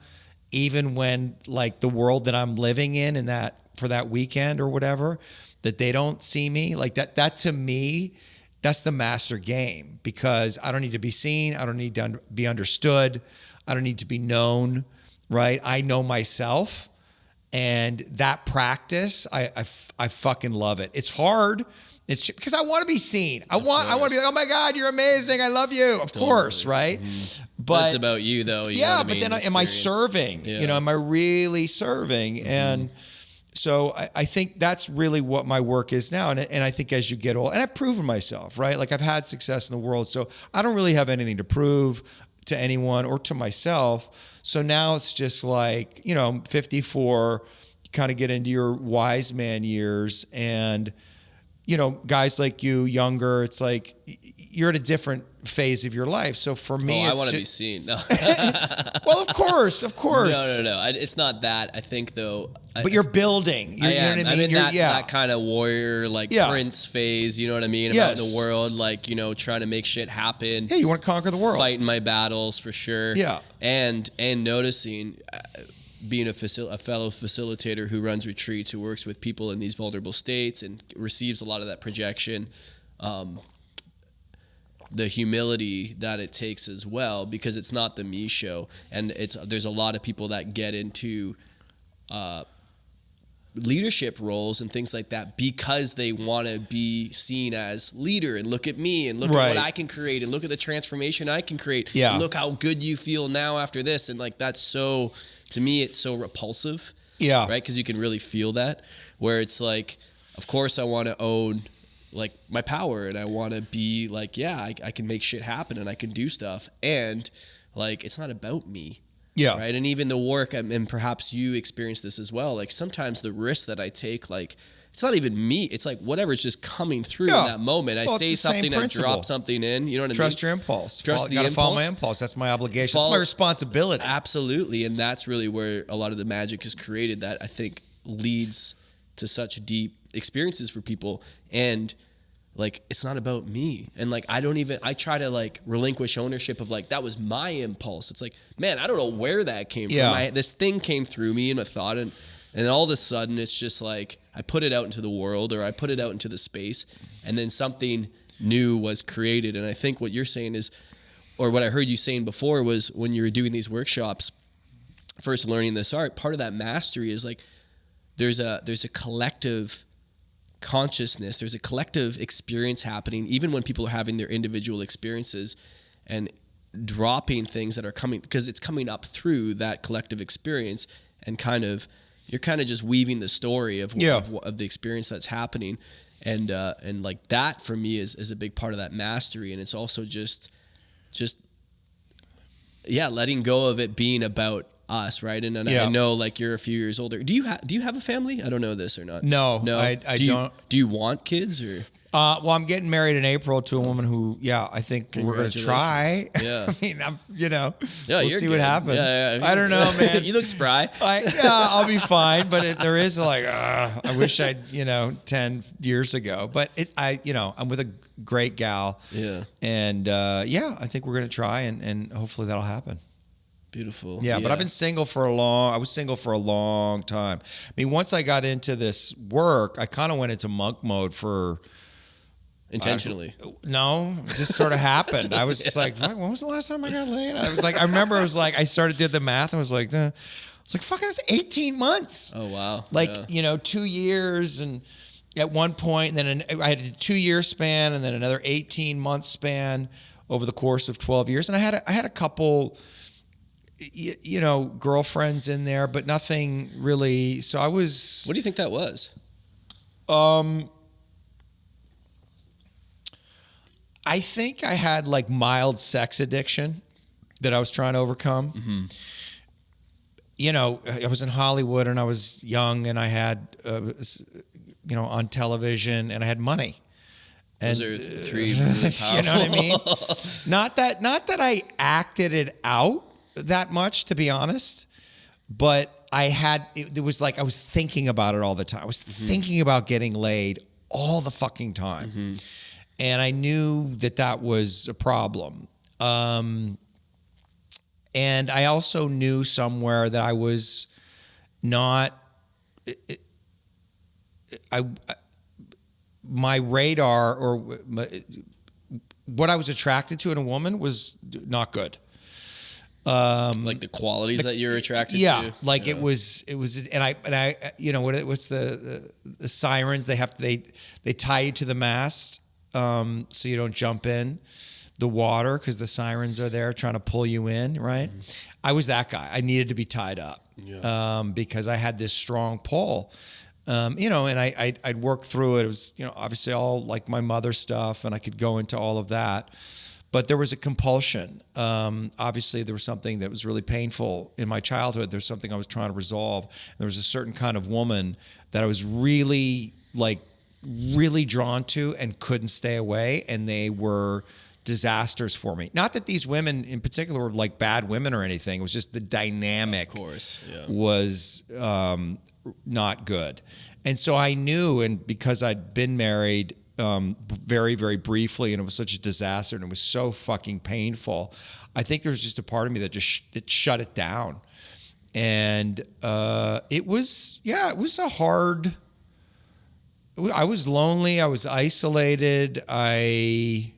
even when, like, the world that I'm living in that for that weekend or whatever, that they don't see me, like that to me, that's the master game, because I don't need to be seen. I don't need to be understood. I don't need to be known, right? I know myself, and that practice, I fucking love it. It's hard. It's because I want to be seen. I want to be like, oh my God, you're amazing. I love you. Of course, right? Mm-hmm. But it's about you, though. But then am I serving? Yeah. Am I really serving? Mm-hmm. And so I think that's really what my work is now. And I think as you get old, and I've proven myself, right? Like, I've had success in the world, so I don't really have anything to prove to anyone or to myself. So now it's just like, 54, kind of get into your wise man years, and guys like you, younger, it's like you're at a different phase of your life. So for me, I want to be seen. No. Well, of course. No. It's not that. I think, though. But you're building. You know what I mean? I'm in that kind of warrior, prince phase. You know what I mean? About the world, trying to make shit happen. Yeah, you want to conquer the world. Fighting my battles for sure. Yeah, and noticing. Being a fellow facilitator who runs retreats, who works with people in these vulnerable states and receives a lot of that projection, the humility that it takes as well, because it's not the me show, and there's a lot of people that get into leadership roles and things like that because they want to be seen as leader, and look at me, and look at what I can create, and look at the transformation I can create. Yeah. And look how good you feel now after this, and that's so. To me, it's so repulsive, right? Because you can really feel that, where it's like, of course, I want to own my power, and I want to be I can make shit happen, and I can do stuff, and it's not about me. Yeah. Right. And even the work, and perhaps you experience this as well. Like sometimes the risk that I take, like, it's not even me. It's like whatever's just coming through in that moment. I say something, I drop something in. You know what I mean? Trust your impulse. You got to follow my impulse. That's my obligation. That's my responsibility. Absolutely. And that's really where a lot of the magic is created, that I think leads to such deep experiences for people. And like, it's not about me. And like, I try to like relinquish ownership of like, that was my impulse. It's like, man, I don't know where that came from. This thing came through me in a thought, and all of a sudden it's just like, I put it out into the world, or I put it out into the space, and then something new was created. And I think what you're saying is, or what I heard you saying before, was when you were doing these workshops, first learning this art, part of that mastery is like, there's a collective consciousness, there's a collective experience happening, even when people are having their individual experiences, and dropping things that are coming, because it's coming up through that collective experience, and you're kind of just weaving the story of the experience that's happening. And like that for me is a big part of that mastery. And it's also just letting go of it being about us, right? And I know like you're a few years older. Do you have a family? I don't know this or not. No, I don't. Do you want kids or? Well, I'm getting married in April to a woman who, I think we're going to try. Yeah. I mean, we'll see what happens. Yeah. I don't know, man. You look spry. I'll be fine. But there is like, I wish I'd, 10 years ago. But I'm with a great gal. Yeah. And I think we're going to try, and hopefully that'll happen. Beautiful. Yeah, but I've been single I was single for a long time. I mean, once I got into this work, I kind of went into monk mode for... Intentionally? No, it just sort of happened. I was just like, when was the last time I got laid? I remember it was like, I started doing the math and was like, fucking, it's 18 months. Oh, wow. 2 years, and at one point, and then I had a 2-year span, and then another 18-month span over the course of 12 years. And I had a couple, girlfriends in there, but nothing really. So I was... What do you think that was? I think I had like mild sex addiction that I was trying to overcome. Mm-hmm. I was in Hollywood and I was young, and I had, on television, and I had money. And those are three really powerful. You know what I mean? Not that I acted it out that much, to be honest, but it was like I was thinking about it all the time. I was thinking about getting laid all the fucking time. Mm-hmm. And I knew that was a problem. And I also knew somewhere that I was not... my radar, or what I was attracted to in a woman, was not good. Like the qualities that you're attracted to. It was, and I what's the sirens? They tie you to the mast, so you don't jump in the water, because the sirens are there trying to pull you in, right? Mm-hmm. I was that guy. I needed to be tied up, because I had this strong pull. And I'd work through it. It was, obviously all like my mother stuff, and I could go into all of that. But there was a compulsion. Obviously, there was something that was really painful in my childhood. There's something I was trying to resolve. There was a certain kind of woman that I was really drawn to and couldn't stay away, and they were disasters for me. Not that these women in particular were like bad women or anything. It was just the dynamic was not good. And so I knew, and because I'd been married very, very briefly, and it was such a disaster, and it was so fucking painful, I think there was just a part of me that it shut it down. And it was a hard... I was lonely. I was isolated. I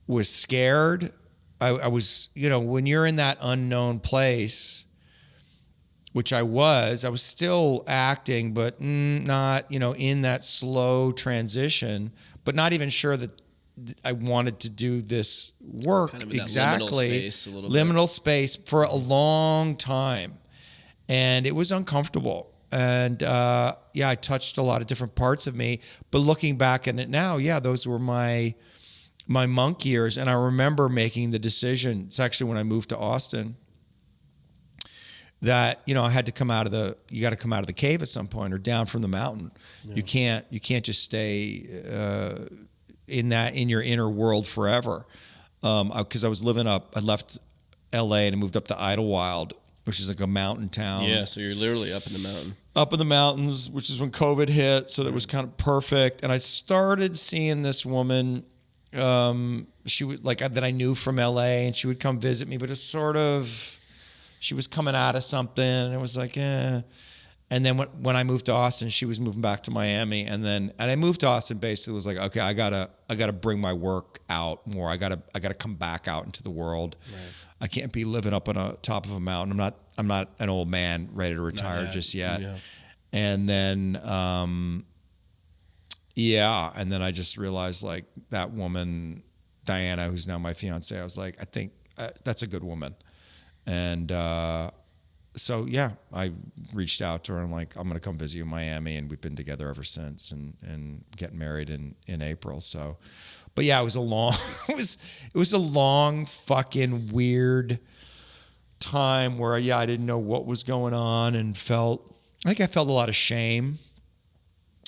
was scared. I was, when you're in that unknown place, which I was still acting, but not, in that slow transition, but not even sure that I wanted to do this work kind of exactly. Liminal space for a long time. And it was uncomfortable. And I touched a lot of different parts of me. But looking back at it now, those were my monk years. And I remember making the decision. It's actually when I moved to Austin. that, you know, I had to you got to come out of the cave at some point or down from the mountain. Yeah. You can't just stay in your inner world forever. Because I left LA and I moved up to Idlewild, which is like a mountain town. Yeah, so you're literally up in the mountain. Up in the mountains, which is when COVID hit, so that was kind of perfect. And I started seeing this woman, she was like that I knew from LA, and she would come visit me, but it was sort of, she was coming out of something, and it was like, eh. And then when I moved to Austin, she was moving back to Miami, and I moved to Austin basically was like, okay, I gotta bring my work out more. I gotta come back out into the world. Right. I can't be living up on a top of a mountain. I'm not an old man ready to retire just yet. Yeah. And then, and then I just realized like that woman, Diana, who's now my fiance, I was like, I think that's a good woman. And so, yeah, I reached out to her and I'm like, I'm going to come visit you in Miami. And we've been together ever since and getting married in April. So, but yeah, it was a long fucking weird time where, I didn't know what was going on and I felt a lot of shame.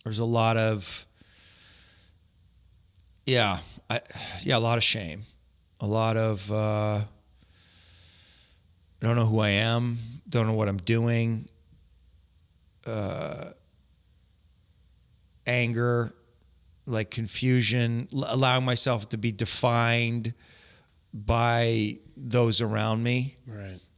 There's a lot of, a lot of shame. A lot of, I don't know who I am. Don't know what I'm doing. Anger, like confusion, allowing myself to be defined by those around me.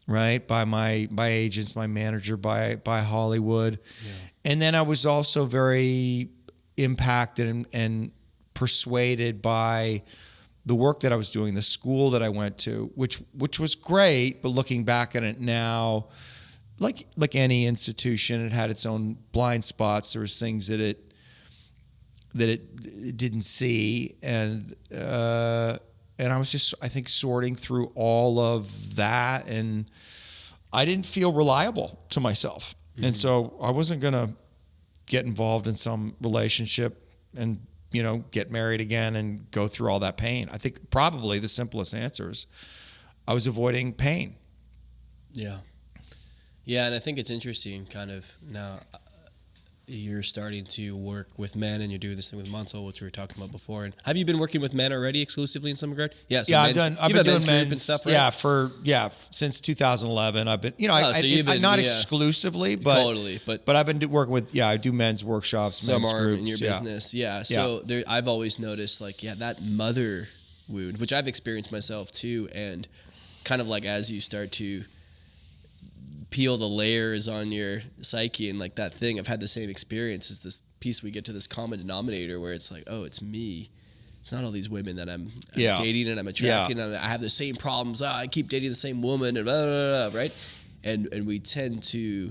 Right. By my agents, my manager, by Hollywood. Yeah. And then I was also very impacted and persuaded by the work that I was doing, the school that I went to, which was great, but looking back at it now, like any institution, it had its own blind spots. There was things that it didn't see, and I was just, I think, sorting through all of that, and I didn't feel reliable to myself. Mm-hmm. And so I wasn't going to get involved in some relationship and, get married again and go through all that pain. I think probably the simplest answer is I was avoiding pain. Yeah. Yeah, and I think it's interesting kind of now you're starting to work with men and you're doing this thing with Mansell, which we were talking about before. And have you been working with men already exclusively in some regard? Yeah, so I've been doing men's and stuff, right? Since 2011. I've been, not exclusively, but totally, but I've been working with, I do men's workshops, some men's are groups. In your business. Yeah. So there, I've always noticed like, that mother wound, which I've experienced myself too. And kind of like, as you start to peel the layers on your psyche and like that thing, I've had the same experience as this piece. We get to this common denominator where it's like, oh, it's me. It's not all these women that I'm dating and I'm attracting. And I have the same problems. I keep dating the same woman and blah, blah, blah, right? And we tend to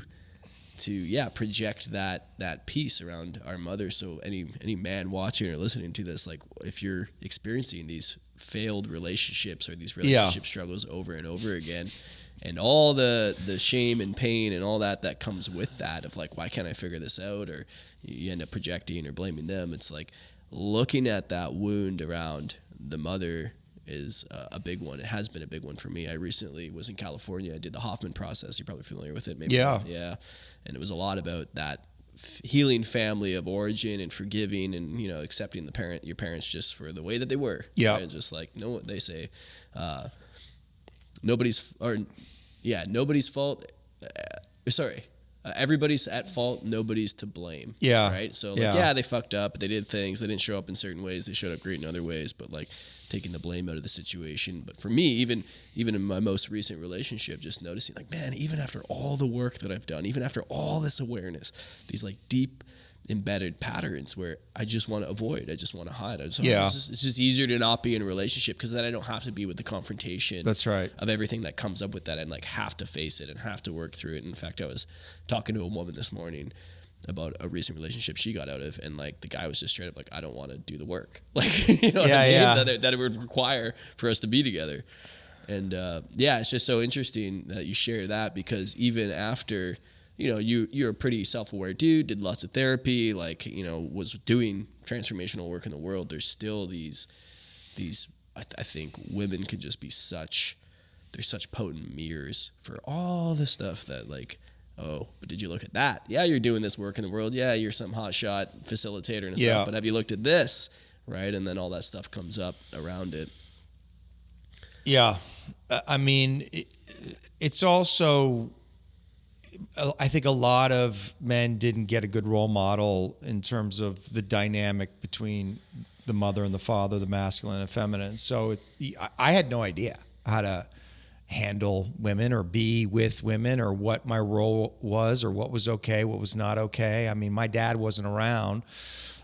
project that piece around our mother. So any man watching or listening to this, like if you're experiencing these failed relationships or these relationship struggles over and over again, and all the shame and pain and all that comes with that of like, why can't I figure this out? Or you end up projecting or blaming them. It's like looking at that wound around the mother is a big one. It has been a big one for me. I recently was in California. I did the Hoffman process. You're probably familiar with it. Maybe. Yeah. And it was a lot about that healing family of origin and forgiving and, accepting your parents just for the way that they were. Yeah. Right? Just like, no, they say, nobody's fault. Everybody's at fault. Nobody's to blame. Yeah. Right. So they fucked up. They did things. They didn't show up in certain ways. They showed up great in other ways. But like taking the blame out of the situation. But for me, even in my most recent relationship, just noticing like, man, even after all the work that I've done, even after all this awareness, these like deep embedded patterns where I just want to avoid, I just want to hide. It's just easier to not be in a relationship because then I don't have to be with the confrontation. That's right. Of everything that comes up with that and like have to face it and have to work through it. In fact, I was talking to a woman this morning about a recent relationship she got out of, and like the guy was just straight up like, I don't want to do the work, like what I mean? That it would require for us to be together. And it's just so interesting that you share that, because even after you're a pretty self-aware dude, did lots of therapy, like, was doing transformational work in the world, there's still these I think women can just be such they're such potent mirrors for all the stuff that like, oh, but did you look at that? Yeah, you're doing this work in the world. Yeah, you're some hotshot facilitator and stuff, but have you looked at this? Right? And then all that stuff comes up around it. Yeah. I mean, it's also, I think a lot of men didn't get a good role model in terms of the dynamic between the mother and the father, the masculine and feminine. So I had no idea how to handle women or be with women or what my role was or what was okay, what was not okay. I mean, my dad wasn't around.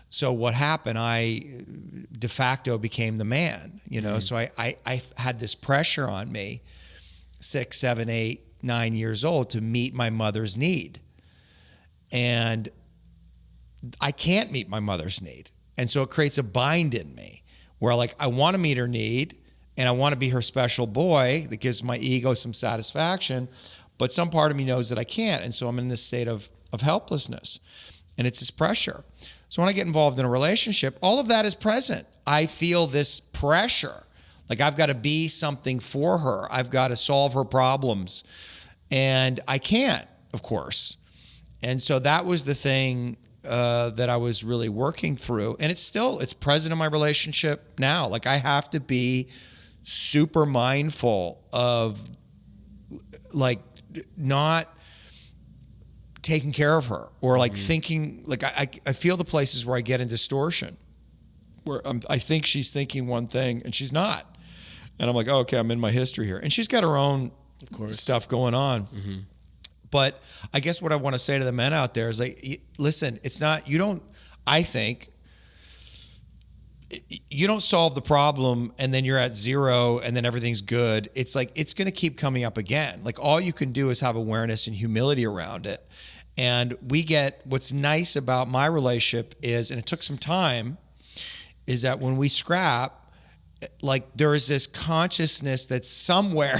So what happened, I de facto became the man, you know? So I had this pressure on me, 6, 7, 8, 9 years old, to meet my mother's need. And I can't meet my mother's need. And so it creates a bind in me where like, I want to meet her need and I want to be her special boy that gives my ego some satisfaction, but some part of me knows that I can't. And so I'm in this state of helplessness, and it's this pressure. So when I get involved in a relationship, all of that is present. I feel this pressure. Like I've got to be something for her. I've got to solve her problems. And I can't, of course. And so that was the thing that I was really working through. And it's present in my relationship now. Like I have to be super mindful of like not taking care of her or like thinking, like I feel the places where I get in distortion where I think she's thinking one thing and she's not. And I'm like, oh, okay, I'm in my history here. And she's got her own stuff going on. Mm-hmm. But I guess what I want to say to the men out there is like, listen, I think you don't solve the problem and then you're at zero and then everything's good. It's like, it's going to keep coming up again. Like all you can do is have awareness and humility around it. And what's nice about my relationship is, and it took some time, is that when we scrap, like there is this consciousness that's somewhere,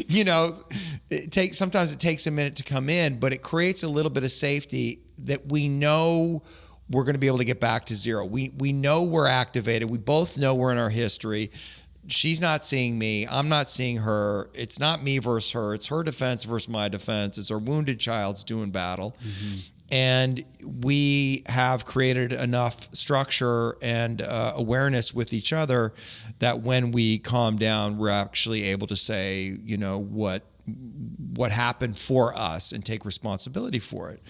you know, sometimes it takes a minute to come in, but it creates a little bit of safety that we know we're going to be able to get back to zero. We know we're activated. We both know we're in our history. She's not seeing me. I'm not seeing her. It's not me versus her. It's her defense versus my defense. It's our wounded child's doing battle. Mm-hmm. And we have created enough structure and awareness with each other that when we calm down, we're actually able to say, you know, what happened for us and take responsibility for it.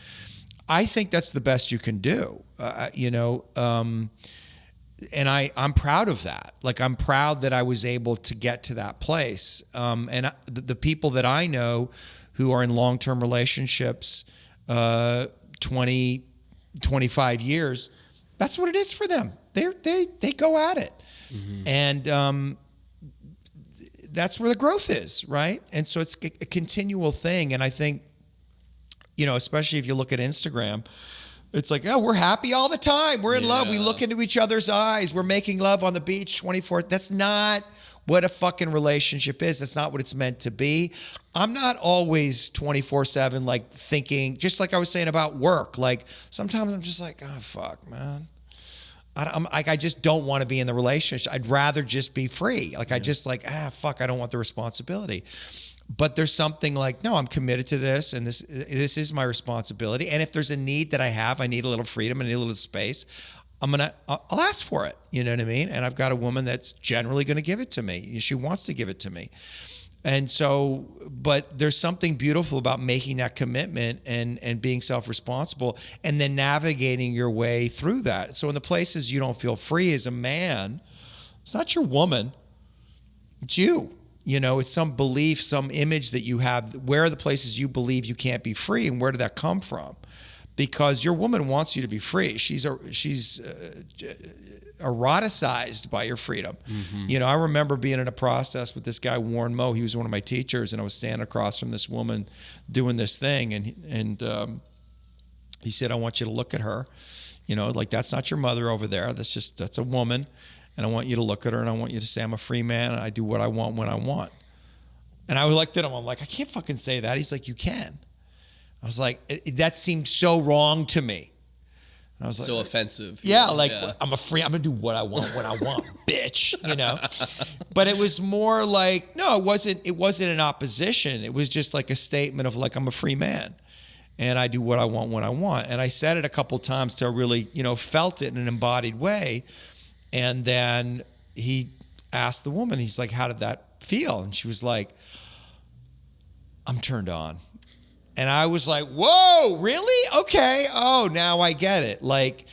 I think that's the best you can do, you know, and I'm proud of that. Like, I'm proud that I was able to get to that place. And the people that I know who are in long-term relationships, 20, 25 years, that's what it is for them. They go at it. Mm-hmm. And that's where the growth is, right? And so it's a continual thing. And I think, you know, especially if you look at Instagram, it's like, oh, we're happy all the time. We're in love. We look into each other's eyes. We're making love on the beach 24. That's not what a fucking relationship is. That's not what it's meant to be. I'm not always 24/7, like thinking, just like I was saying about work. Like sometimes I'm just like, oh, fuck, man. I just don't want to be in the relationship. I'd rather just be free. Like I just like, fuck, I don't want the responsibility. But there's something like, no, I'm committed to this, and this is my responsibility. And if there's a need that I need a little freedom, I need a little space, I'll ask for it. You know what I mean? And I've got a woman that's generally going to give it to me. She wants to give it to me. And so, but there's something beautiful about making that commitment and being self-responsible and then navigating your way through that. So in the places you don't feel free as a man, it's not your woman, it's you. You know, it's some belief, some image that you have. Where are the places you believe you can't be free, and where did that come from? Because your woman wants you to be free. She's eroticized by your freedom. Mm-hmm. You know, I remember being in a process with this guy, Warren Moe. He was one of my teachers, and I was standing across from this woman doing this thing, and he said, I want you to look at her. You know, like, that's not your mother over there. That's a woman. And I want you to look at her, and I want you to say, I'm a free man, and I do what I want when I want. And I looked at him, I'm like, I can't fucking say that. He's like, you can. I was like, that seemed so wrong to me. And I was like, so offensive. Yeah, I'm I'm gonna do what I want when I want, bitch. But it was more like, no, it wasn't an opposition. It was just like a statement of like, I'm a free man. And I do what I want when I want. And I said it a couple times till I really, felt it in an embodied way. And then he asked the woman, he's like, how did that feel? And she was like, I'm turned on. And I was like, whoa, really? Okay. Oh, now I get it. Like,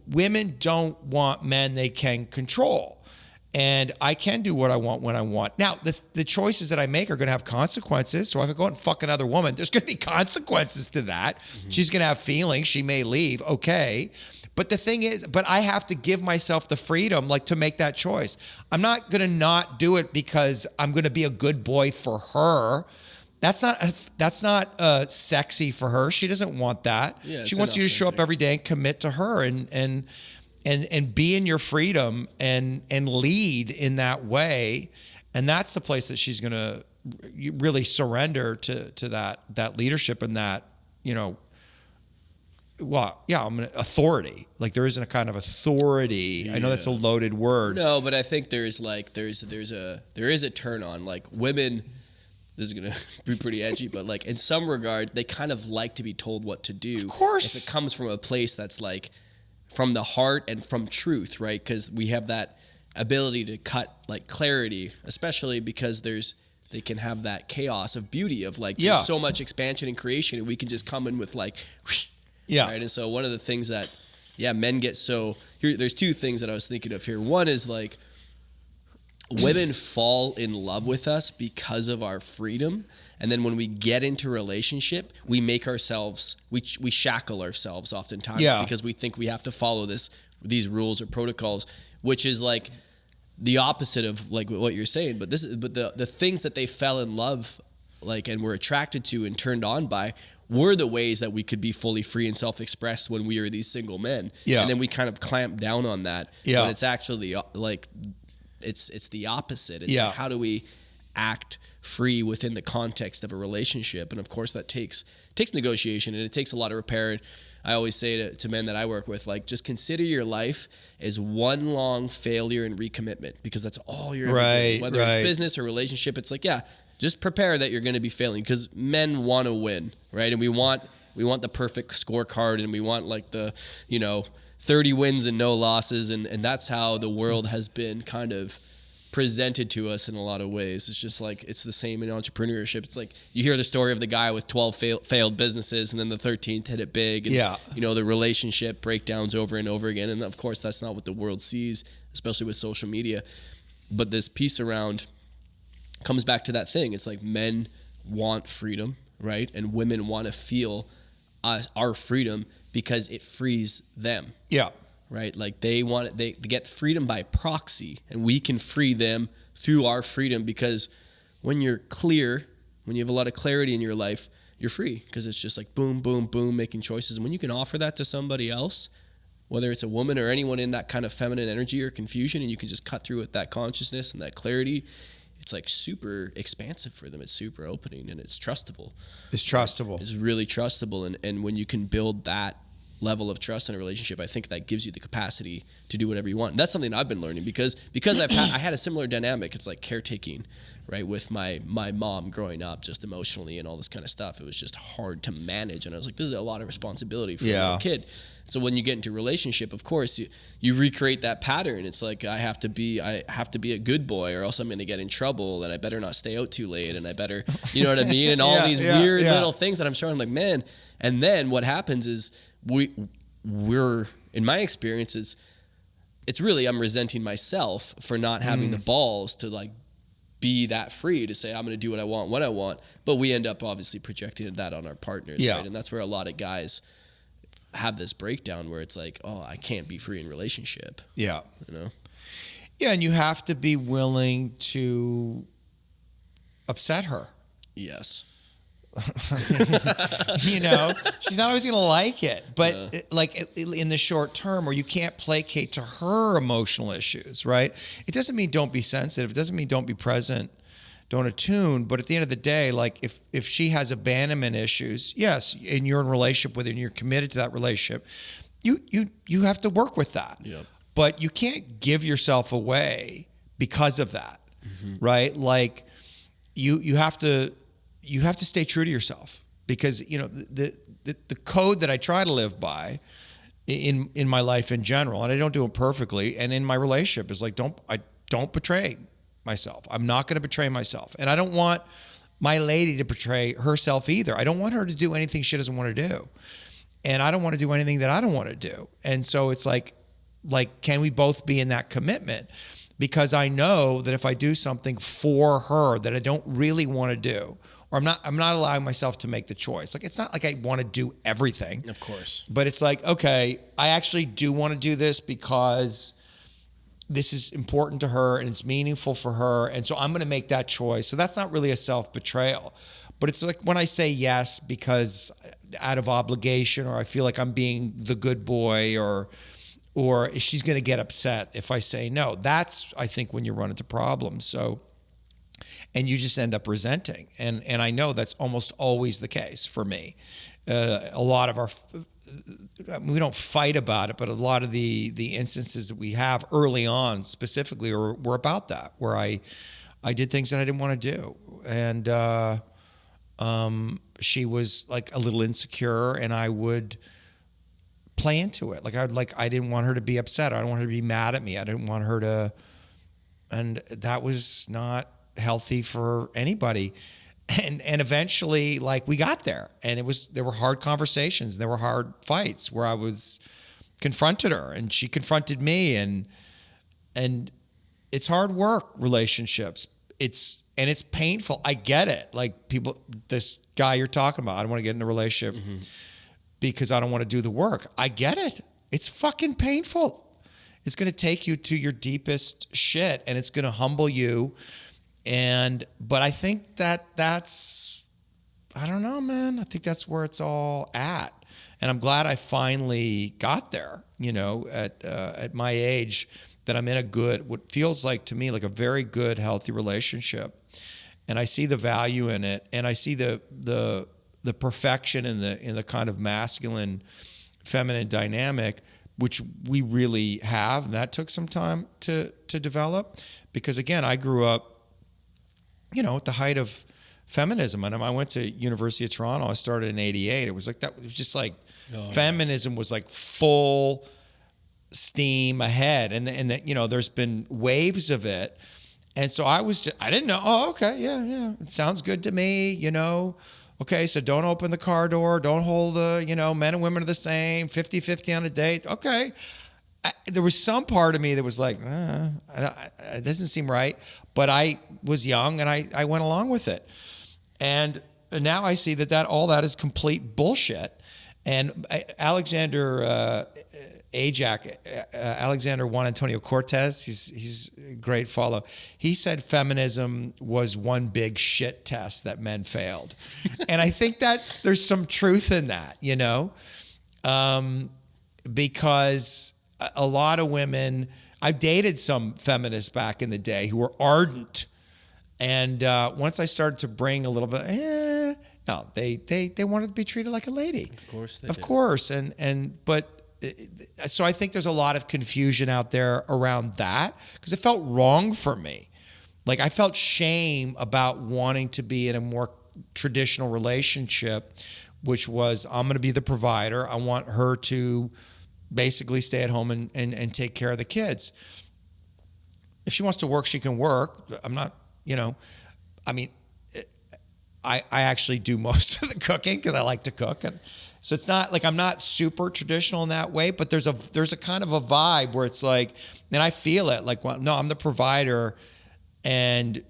women don't want men they can control. And I can do what I want when I want. Now, the choices that I make are going to have consequences. So if I go out and fuck another woman, there's going to be consequences to that. Mm-hmm. She's going to have feelings. She may leave. Okay. But the thing is, I have to give myself the freedom, like, to make that choice. I'm not going to not do it because I'm going to be a good boy for her. That's not sexy for her. She doesn't want that. Yeah, she wants you to show up every day and commit to her and be in your freedom and lead in that way. And that's the place that she's going to really surrender to that leadership and that, authority. Like, there isn't a kind of authority. Yeah. I know that's a loaded word. No, but I think there is a turn on, like, women. This is going to be pretty edgy, but, like, in some regard, they kind of like to be told what to do. Of course. If it comes from a place that's, like, from the heart and from truth, right? Because we have that ability to cut, like, clarity, especially because they can have that chaos of beauty of, like, there's so much expansion and creation, and we can just come in with, like, right? And so one of the things that, men get there's two things that I was thinking of here. One is, like, women fall in love with us because of our freedom, and then when we get into a relationship, we make ourselves, we shackle ourselves oftentimes because we think we have to follow these rules or protocols, which is like the opposite of, like, what you're saying. But the things that they fell in love, like, and were attracted to and turned on by, were the ways that we could be fully free and self-expressed when we were these single men. Yeah. And then we kind of clamp down on that. Yeah. But it's actually, like, it's the opposite. It's like, how do we act free within the context of a relationship? And of course that takes negotiation, and it takes a lot of repair. And I always say to men that I work with, like, just consider your life as one long failure and recommitment, because that's all you're ever doing. Whether it's business or relationship, it's like, just prepare that you're going to be failing, because men want to win, right? And we want the perfect scorecard, and we want, like, the 30 wins and no losses, and that's how the world has been kind of presented to us in a lot of ways. It's just like, it's the same in entrepreneurship. It's like, you hear the story of the guy with 12 failed businesses, and then the 13th hit it big, and the relationship breakdowns over and over again. And of course that's not what the world sees, especially with social media. But this piece around comes back to that thing. It's like, men want freedom, right? And women want to feel our freedom because it frees them. Yeah. Right? Like, they get freedom by proxy, and we can free them through our freedom, because when you're clear, when you have a lot of clarity in your life, you're free, because it's just like boom, boom, boom, making choices. And when you can offer that to somebody else, whether it's a woman or anyone in that kind of feminine energy or confusion, and you can just cut through with that consciousness and that clarity, it's like super expansive for them. It's super opening, and it's trustable. It's trustable. It's really trustable. And when you can build that level of trust in a relationship, I think that gives you the capacity to do whatever you want. And that's something I've been learning, because I had a similar dynamic. It's like caretaking, right? With my mom growing up, just emotionally and all this kind of stuff. It was just hard to manage. And I was like, this is a lot of responsibility for a kid. So when you get into a relationship, of course, you recreate that pattern. It's like, I have to be a good boy, or else I'm going to get in trouble, and I better not stay out too late, and I better, you know what I mean? And all these weird little things that I'm showing, like, man. And then what happens is we're in my experience, it's really, I'm resenting myself for not having the balls to, like, be that free to say, I'm going to do what I want when I want. But we end up obviously projecting that on our partners, right? And that's where a lot of guys have this breakdown, where it's like, oh, I can't be free in relationship. Yeah. Yeah, and you have to be willing to upset her. Yes. She's not always going to like it, but in the short term, or you can't placate to her emotional issues, right? It doesn't mean don't be sensitive. It doesn't mean don't be present, don't attune. But at the end of the day, like, if she has abandonment issues, yes, and you're in a relationship with her and you're committed to that relationship, you have to work with that. Yep. But you can't give yourself away because of that, right? Like you have to stay true to yourself, because the code that I try to live by in my life in general, and I don't do it perfectly, and in my relationship is like I don't betray myself. I'm not going to betray myself, and I don't want my lady to betray herself either. I don't want her to do anything she doesn't want to do, and I don't want to do anything that I don't want to do. And so it's like, can we both be in that commitment? Because I know that if I do something for her that I don't really want to do, or I'm not allowing myself to make the choice. Like, it's not like I want to do everything. Of course. But it's like, okay, I actually do want to do this because this is important to her and it's meaningful for her. And so I'm going to make that choice. So that's not really a self-betrayal. But it's like when I say yes because out of obligation, or I feel like I'm being the good boy, or she's going to get upset if I say no. That's, I think, when you run into problems. So, and you just end up resenting. And I know that's almost always the case for me. A lot of we don't fight about it, but a lot of the instances that we have early on specifically were about that, where I did things that I didn't want to do. And she was like a little insecure, and I would play into it. I didn't want her to be upset. I didn't want her to be mad at me. I didn't want her to, and that was not healthy for anybody. And eventually, like, we got there, and there were hard conversations. There were hard fights where I confronted her and she confronted me, and it's hard work, relationships. It's painful. I get it. Like, people, this guy you're talking about, I don't want to get in a relationship because I don't want to do the work. I get it. It's fucking painful. It's going to take you to your deepest shit, and it's going to humble you. But I think that's, I don't know, man. I think that's where it's all at. And I'm glad I finally got there, at my age, that I'm in what feels like to me like a very good, healthy relationship. And I see the value in it. And I see the perfection in the kind of masculine, feminine dynamic, which we really have. And that took some time to develop, because again, I grew up, at the height of feminism. And I went to University of Toronto. I started in 1988. It was like that. It was just like feminism was like full steam ahead. And there's been waves of it. And so I didn't know. Oh, okay. Yeah. It sounds good to me, Okay, so don't open the car door. Don't hold men and women are the same, 50-50 on a date. Okay. There was some part of me that was like, it doesn't seem right. But I was young, and I went along with it. And now I see that all that is complete bullshit. And Alexander Juan Antonio Cortez, he's a great follow. He said feminism was one big shit test that men failed. And I think there's some truth in that, because a lot of women, I've dated some feminists back in the day who were ardent. And once I started to bring a little bit, no, they wanted to be treated like a lady. Of course they did. Of course. So I think there's a lot of confusion out there around that, because it felt wrong for me. Like, I felt shame about wanting to be in a more traditional relationship, which was, I'm going to be the provider. I want her to basically stay at home and take care of the kids. If she wants to work, she can work. I'm not, I actually do most of the cooking because I like to cook. And so it's not like I'm not super traditional in that way, but there's a kind of a vibe where it's like, and I feel it like, well, no, I'm the provider, and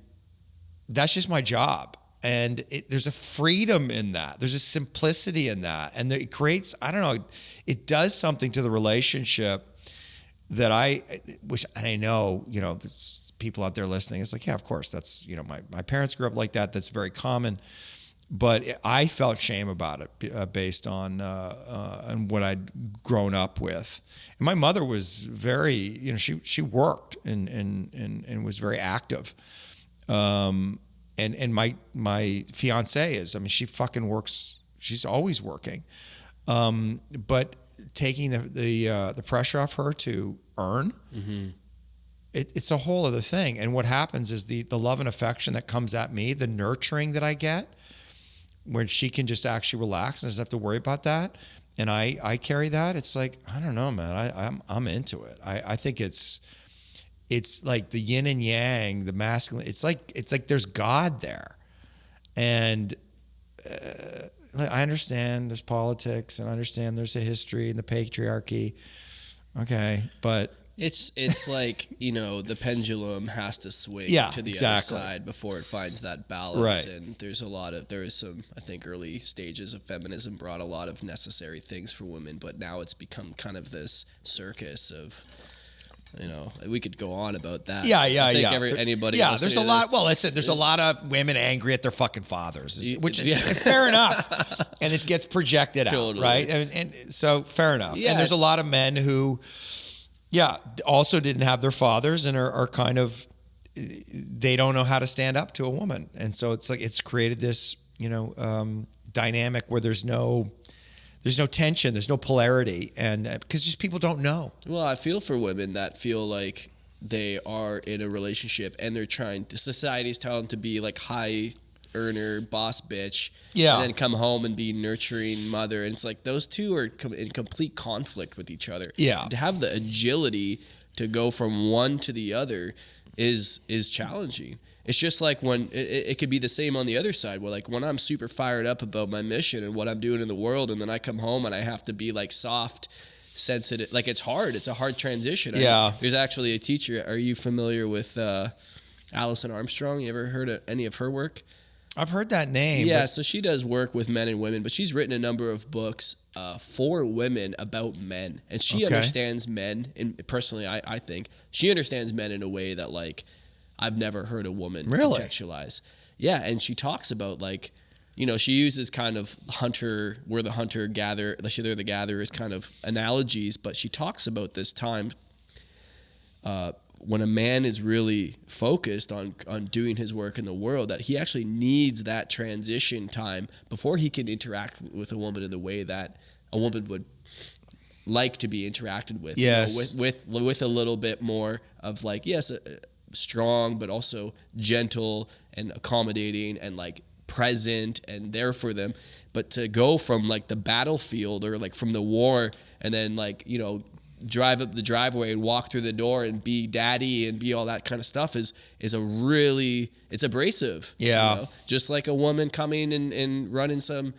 that's just my job. And there's a freedom in that. There's a simplicity in that. And it creates, I don't know, it does something to the relationship that I know, there's people out there listening. It's like, yeah, of course, that's, my parents grew up like that. That's very common. But I felt shame about it based on what I'd grown up with. And my mother was very, she worked and was very active. And my fiance is, she fucking works. She's always working. But taking the pressure off her to earn, it's a whole other thing. And what happens is the love and affection that comes at me, the nurturing that I get, when she can just actually relax and doesn't have to worry about that, and I carry that. It's like, I don't know, man. I'm into it. I think it's like the yin and yang, the masculine. It's like there's God there, and I understand there's politics, and I understand there's a history and the patriarchy. Okay, but it's like, the pendulum has to swing to the other side before it finds that balance. Right. And there is some, I think, early stages of feminism brought a lot of necessary things for women, but now it's become kind of this circus of, we could go on about that. Anybody. Yeah, there's a lot. Well, listen, there's a lot of women angry at their fucking fathers, which is fair enough, and it gets projected out, right? And so fair enough. Yeah. And there's a lot of men who, also didn't have their fathers and are kind of, they don't know how to stand up to a woman, and so it's like it's created this, dynamic where there's no tension, there's no polarity, and because just people don't know. Well, I feel for women that feel like they are in a relationship and they're society's telling them to be like high earner, boss bitch, and then come home and be nurturing mother, and it's like those two are in complete conflict with each other. To have the agility to go from one to the other is challenging. It's just like when it could be the same on the other side, where like when I'm super fired up about my mission and what I'm doing in the world, and then I come home and I have to be like soft, sensitive. Like it's hard. It's a hard transition. There's actually a teacher. Are you familiar with Alison Armstrong? You ever heard of any of her work? I've heard that name. Yeah, so she does work with men and women, but she's written a number of books for women about men, and she understands men. And personally, I think she understands men in a way that like I've never heard a woman contextualize. Yeah, and she talks about like, she uses kind of we're the hunter-gatherer, they're the gatherers kind of analogies, but she talks about this time when a man is really focused on doing his work in the world, that he actually needs that transition time before he can interact with a woman in the way that a woman would like to be interacted with. Yes. With a little bit more of like, yes, strong, but also gentle and accommodating and like present and there for them. But to go from like the battlefield or like from the war and then like, drive up the driveway and walk through the door and be daddy and be all that kind of stuff is it's abrasive. Just like a woman coming and running some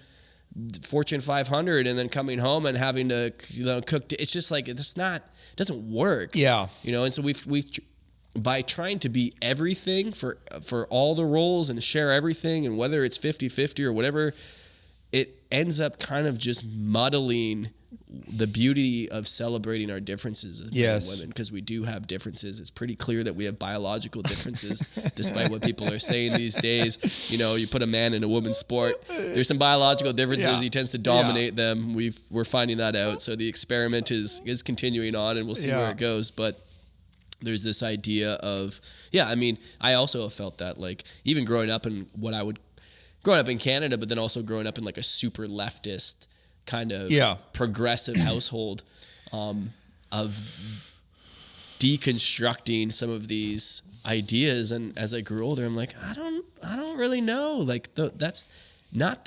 Fortune 500 and then coming home and having to cook. It's just like it doesn't work. And so we've by trying to be everything for all the roles and share everything, and whether it's 50-50 or whatever, it ends up kind of just muddling the beauty of celebrating our differences as men and women, because we do have differences. It's pretty clear that we have biological differences, despite what people are saying these days. You put a man in a woman's sport, there's some biological differences. He tends to dominate them. We're finding that out. So the experiment is continuing on, and we'll see where it goes. But there's this idea of, I also have felt that, like, even growing up in Canada, but then also growing up in like a super leftist kind of progressive household, of deconstructing some of these ideas. And as I grew older, I'm like, I don't really know. Like that's not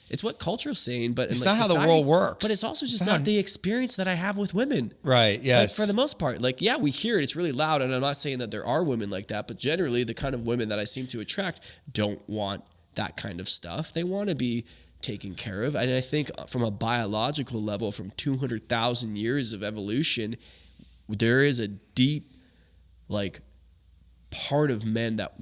it's what culture's saying, but it's like not society, how the world works. But it's also just not the experience that I have with women. Right. Yes. Like for the most part, like, we hear it. It's really loud. And I'm not saying that there are women like that, but generally the kind of women that I seem to attract don't want that kind of stuff. They want to be taken care of. And I think from a biological level, from 200,000 years of evolution, there is a deep, like, part of men that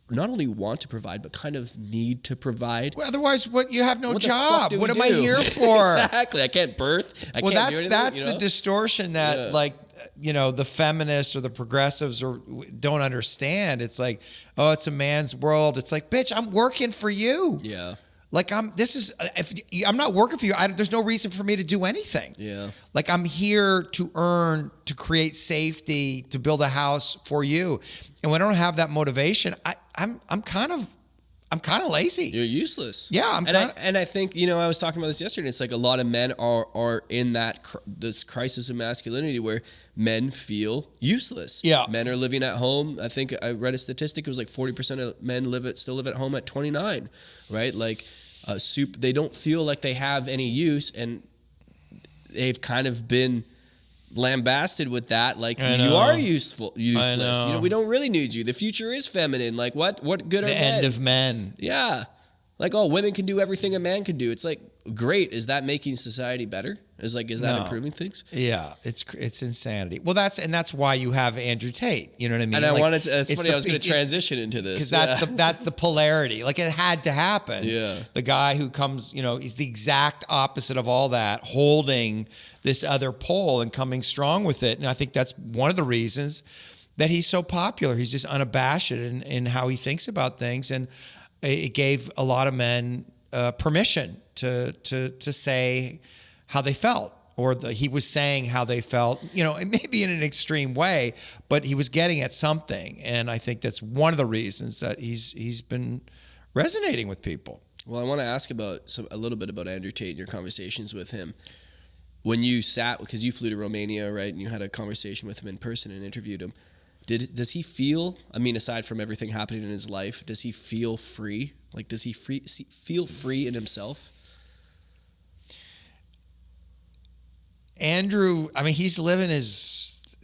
not only want to provide, but kind of need to provide. Well, otherwise, you have no job. What am I here for? Exactly. I can't birth. I can't do anything, that's the distortion that the feminists or the progressives don't understand. It's like, oh, it's a man's world. It's like, bitch, I'm working for you. Yeah. Like if I'm not working for you, there's no reason for me to do anything. Yeah. Like I'm here to earn, to create safety, to build a house for you. And when I don't have that motivation, I'm kind of lazy. You're useless. Yeah, I think, I was talking about this yesterday. It's like a lot of men are in this crisis of masculinity where men feel useless. Yeah. Men are living at home. I think I read a statistic. It was like 40% of men still live at home at 29, right? Like they don't feel like they have any use, and they've kind of been lambasted with that, like you are useless. We don't really need you. The future is feminine. Like what good are men? The end of men. Yeah, like women can do everything a man can do. It's like, great. Is that making society better? Is that improving things? Yeah, it's insanity. Well, that's why you have Andrew Tate. You know what I mean? And I was going to transition into this because that's the polarity. Like, it had to happen. Yeah, the guy who comes, he's the exact opposite of all that, holding this other pole and coming strong with it. And I think that's one of the reasons that he's so popular. He's just unabashed in how he thinks about things, and it gave a lot of men permission to say how they felt, or he was saying how they felt, maybe in an extreme way, but he was getting at something. And I think that's one of the reasons that he's been resonating with people. Well, I want to ask a little bit about Andrew Tate and your conversations with him. When you sat, because you flew to Romania, right, and you had a conversation with him in person and interviewed him, does he feel, aside from everything happening in his life, does he feel free? Like, does he feel free in himself? Andrew, he's living his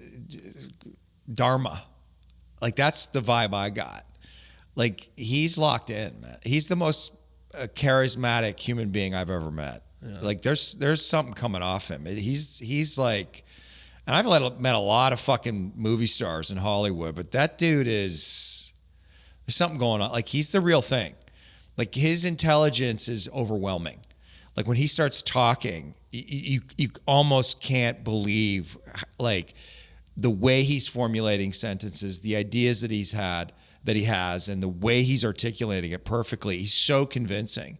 dharma. Like, that's the vibe I got. Like, he's locked in, man. He's the most charismatic human being I've ever met. Yeah. Like, there's something coming off him. He's like, and I've met a lot of fucking movie stars in Hollywood, but that dude there's something going on. Like, he's the real thing. Like, his intelligence is overwhelming. Like, when he starts talking, you almost can't believe, like, the way he's formulating sentences, the ideas that he has, and the way he's articulating it perfectly. He's so convincing.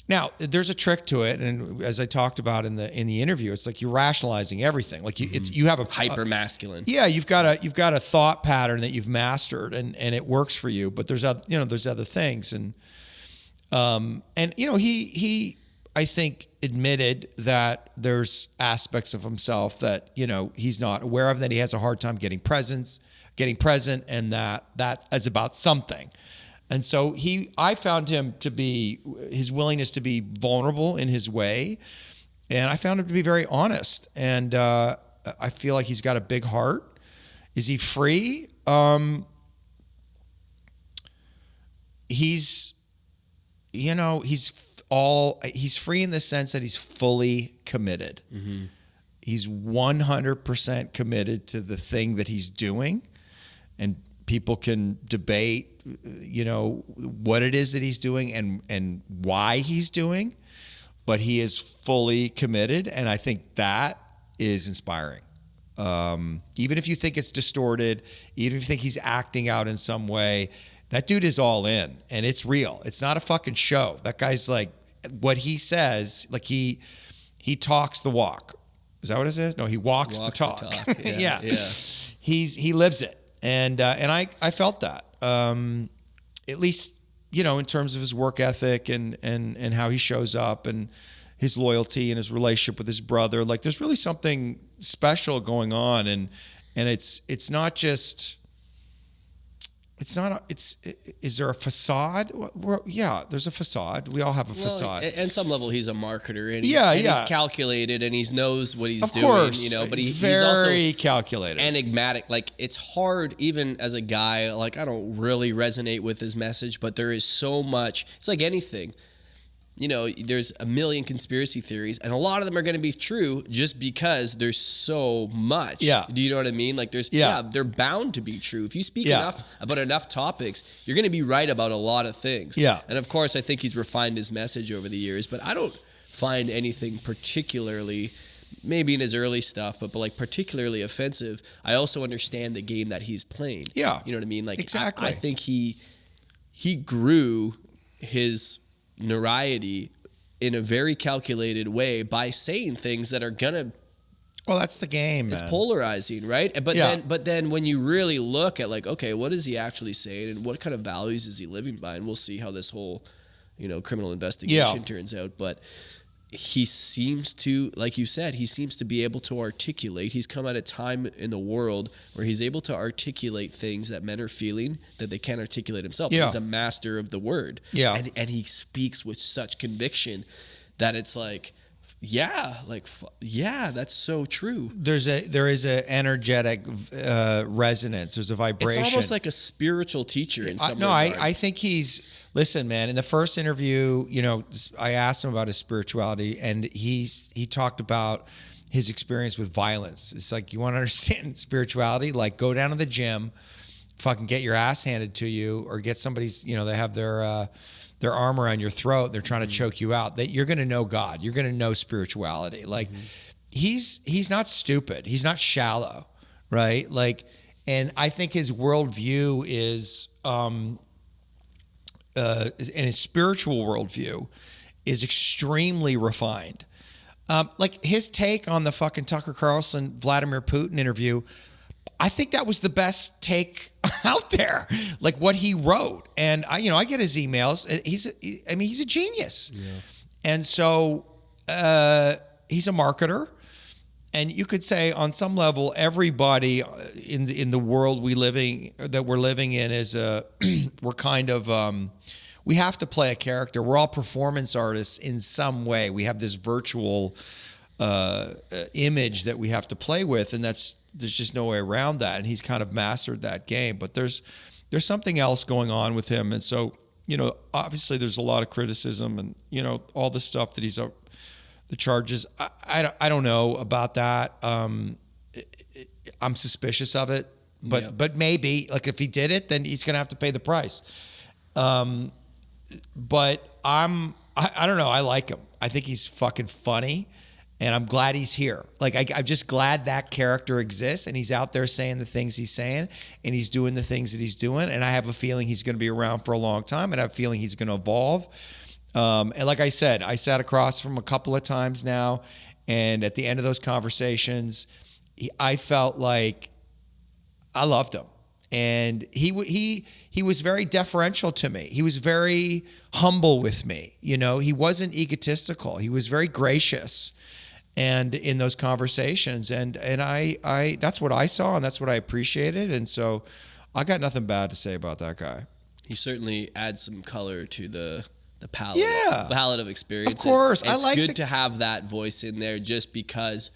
Now, there's a trick to it, and as I talked about in the interview, it's like you're rationalizing everything. Like, you have a hyper masculine. Yeah, you've got a thought pattern that you've mastered, and it works for you. But there's other things, and he I think admitted that there's aspects of himself that he's not aware of, that he has a hard time getting present, and that is about something. And so I found him to be, his willingness to be vulnerable in his way, and I found him to be very honest. And I feel like he's got a big heart. Is he free? He's free in the sense that he's fully committed. Mm-hmm. He's 100% committed to the thing that he's doing, and people can debate, what it is that he's doing and why he's doing, but he is fully committed, and I think that is inspiring. Even if you think it's distorted, even if you think he's acting out in some way, that dude is all in, and it's real. It's not a fucking show. That guy's like, what he says, like he talks the walk. Is that what it is? No, he walks the talk. Yeah. He lives it. And I felt that, at least, in terms of his work ethic and how he shows up and his loyalty and his relationship with his brother. Like, there's really something special going on, and it's not just. Is there a facade? Well, yeah, there's a facade. We all have a facade. At some level, he's a marketer, and he's calculated, and he knows what he's doing. Course, but he's very also calculated, enigmatic. Like, it's hard, even as a guy. Like, I don't really resonate with his message, but there is so much. It's like anything. There's a million conspiracy theories, and a lot of them are going to be true just because there's so much. Yeah. Do you know what I mean? Like, they're bound to be true. If you speak about enough topics, you're going to be right about a lot of things. Yeah. And of course, I think he's refined his message over the years, but I don't find anything particularly, maybe in his early stuff, but like particularly offensive. I also understand the game that he's playing. Yeah. You know what I mean? Like, exactly. I think he grew his notoriety in a very calculated way by saying things that are gonna Well, that's the game, man. It's polarizing, right? But then when you really look at like, okay, what is he actually saying and what kind of values is he living by? And we'll see how this whole, criminal investigation turns out. But he seems to, like you said, he seems to be able to articulate. He's come at a time in the world where he's able to articulate things that men are feeling that they can't articulate himself. Yeah. He's a master of the word. Yeah. And he speaks with such conviction that it's like, that's so true. There is a energetic resonance. There's a vibration. It's almost like a spiritual teacher in some way. I think listen, man, in the first interview, I asked him about his spirituality, and he talked about his experience with violence. It's like, you want to understand spirituality? Like, go down to the gym, fucking get your ass handed to you, or get somebody's, they have their arm around your throat, they're trying to choke you out, that you're going to know God. You're going to know spirituality. Like, he's not stupid. He's not shallow, right? Like, and I think his worldview is, and his spiritual worldview is extremely refined. Like, his take on the fucking Tucker Carlson, Vladimir Putin interview, I think that was the best take out there, like what he wrote. And I get his emails. He's a genius. Yeah. And so he's a marketer. And you could say on some level, everybody in the world we're living in is we're kind of, we have to play a character. We're all performance artists in some way. We have this virtual image that we have to play with, and there's just no way around that. And he's kind of mastered that game. But there's something else going on with him. And so, obviously there's a lot of criticism and, all the stuff that the charges. I don't know about that. I'm suspicious of it. But maybe, like, if he did it, then he's going to have to pay the price. But I don't know. I like him. I think he's fucking funny. And I'm glad he's here. Like, I'm just glad that character exists, and he's out there saying the things he's saying, and he's doing the things that he's doing. And I have a feeling he's going to be around for a long time, and I have a feeling he's going to evolve. And like I said, I sat across from him a couple of times now, and at the end of those conversations, I felt like I loved him. And he was very deferential to me. He was very humble with me. He wasn't egotistical. He was very gracious. And in those conversations, and I that's what I saw, and that's what I appreciated, and so I got nothing bad to say about that guy. He certainly adds some color to the palette of experience. Of course, it's good to have that voice in there, just because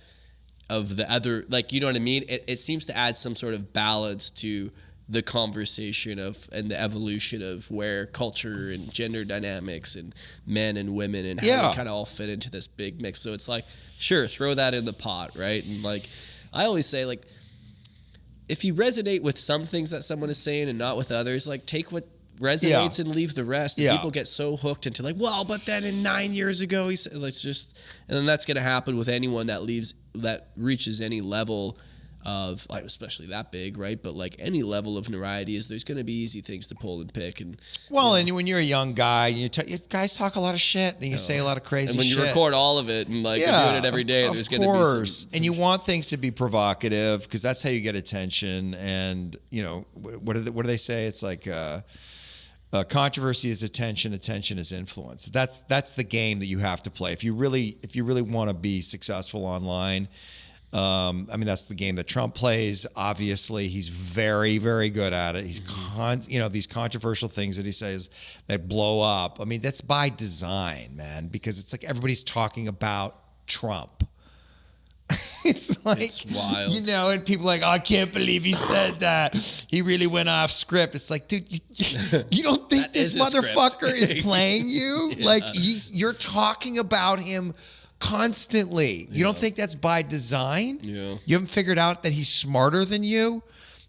of the other, like, you know what I mean. It seems to add some sort of balance to the conversation and the evolution of where culture and gender dynamics and men and women and how they kind of all fit into this big mix. So it's like, sure, throw that in the pot, right? And like, I always say, like, if you resonate with some things that someone is saying and not with others, like, take what resonates and leave the rest. And people get so hooked into like, well, but then in 9 years ago, he said, let's just, and then that's going to happen with anyone that reaches any level of, like, especially that big, right? But like any level of notoriety, there's going to be easy things to pull and pick. And and when you're a young guy, you guys talk a lot of shit, and you say a lot of crazy shit. And when you record all of it and like you're doing it every day, there's going to be some and you want things to be provocative because that's how you get attention. And what do they say? It's like controversy is attention, attention is influence. That's the game that you have to play if you really want to be successful online. That's the game that Trump plays. Obviously, he's very, very good at it. He's these controversial things that he says that blow up. I mean, that's by design, man, because it's like everybody's talking about Trump. It's like, it's wild. And people are like, oh, I can't believe he said that. He really went off script. It's like, dude, you don't think this motherfucker is playing you? Yeah. Like, you're talking about him constantly. You don't think that's by design? Yeah. You haven't figured out that he's smarter than you?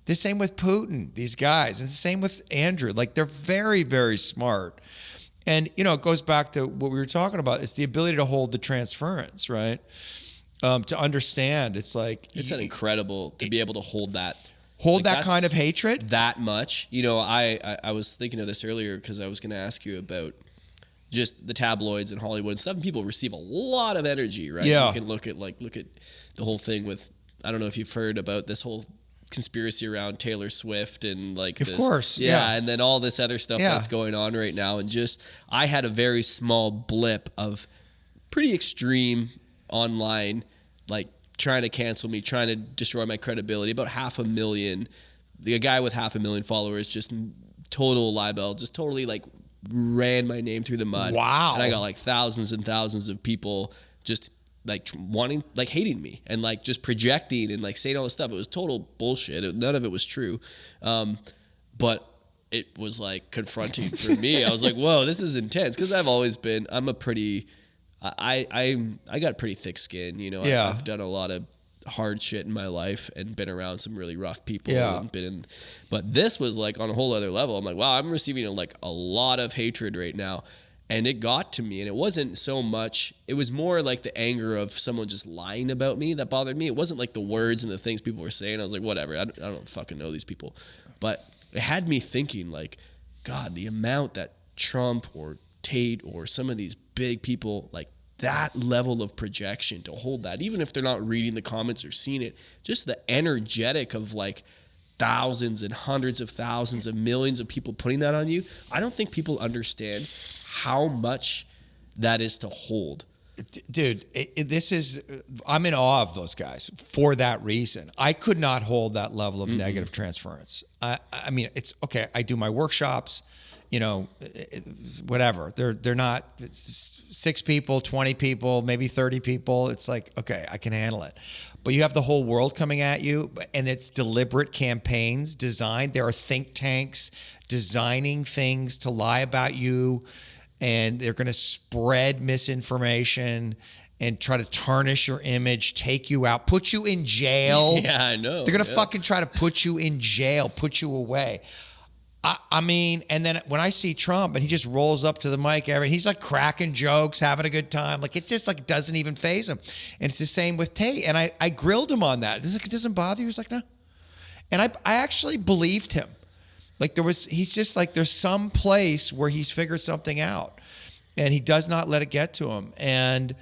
The same with Putin, these guys, and the same with Andrew. Like, they're very, very smart. And, it goes back to what we were talking about. It's the ability to hold the transference, right? To understand. It's like... It's an incredible to be able to hold that. Hold that kind of hatred? That much. I was thinking of this earlier because I was going to ask you about just the tabloids and Hollywood and stuff, and people receive a lot of energy, right? Yeah. You can look at the whole thing with, I don't know if you've heard about this whole conspiracy around Taylor Swift and like of course, and then all this other stuff that's going on right now, and just I had a very small blip of pretty extreme online, like trying to cancel me, trying to destroy my credibility. About 500,000, the guy with 500,000 followers, just total libel, just totally like ran my name through the mud. Wow. And I got like thousands and thousands of people just like wanting, like hating me and like just projecting and like saying all this stuff. It was total bullshit. None of it was true. But it was like confronting for me. I was like, whoa, this is intense. Cause I'm a pretty, I got pretty thick skin, you know. Yeah. I've done a lot of hard shit in my life and been around some really rough people. Yeah. And but this was like on a whole other level. I'm like, wow, I'm receiving a lot of hatred right now. And it got to me, and it wasn't so much, it was more like the anger of someone just lying about me that bothered me. It wasn't like the words and the things people were saying. I was like, whatever, I don't fucking know these people. But it had me thinking like, God, the amount that Trump or Tate or some of these big people, like that level of projection to hold that, even if they're not reading the comments or seeing it, just the energetic of like thousands and hundreds of thousands of millions of people putting that on you. I don't think people understand how much that is to hold. Dude, I'm in awe of those guys for that reason. I could not hold that level of negative transference. I mean, it's okay. I do my workshops, you know, whatever. They're not 6 people, 20 people, maybe 30 people. It's like, okay, I can handle it. But you have the whole world coming at you, and it's deliberate campaigns designed. There are think tanks designing things to lie about you, and they're going to spread misinformation and try to tarnish your image, take you out, put you in jail. Yeah, I know. They're going to fucking try to put you in jail, put you away. I mean, and then when I see Trump and he just rolls up to the mic, he's like cracking jokes, having a good time. Like it just like doesn't even faze him. And it's the same with Tate. And I grilled him on that. It doesn't bother you? He was like, no. And I actually believed him. Like he's just like, there's some place where he's figured something out and he does not let it get to him. And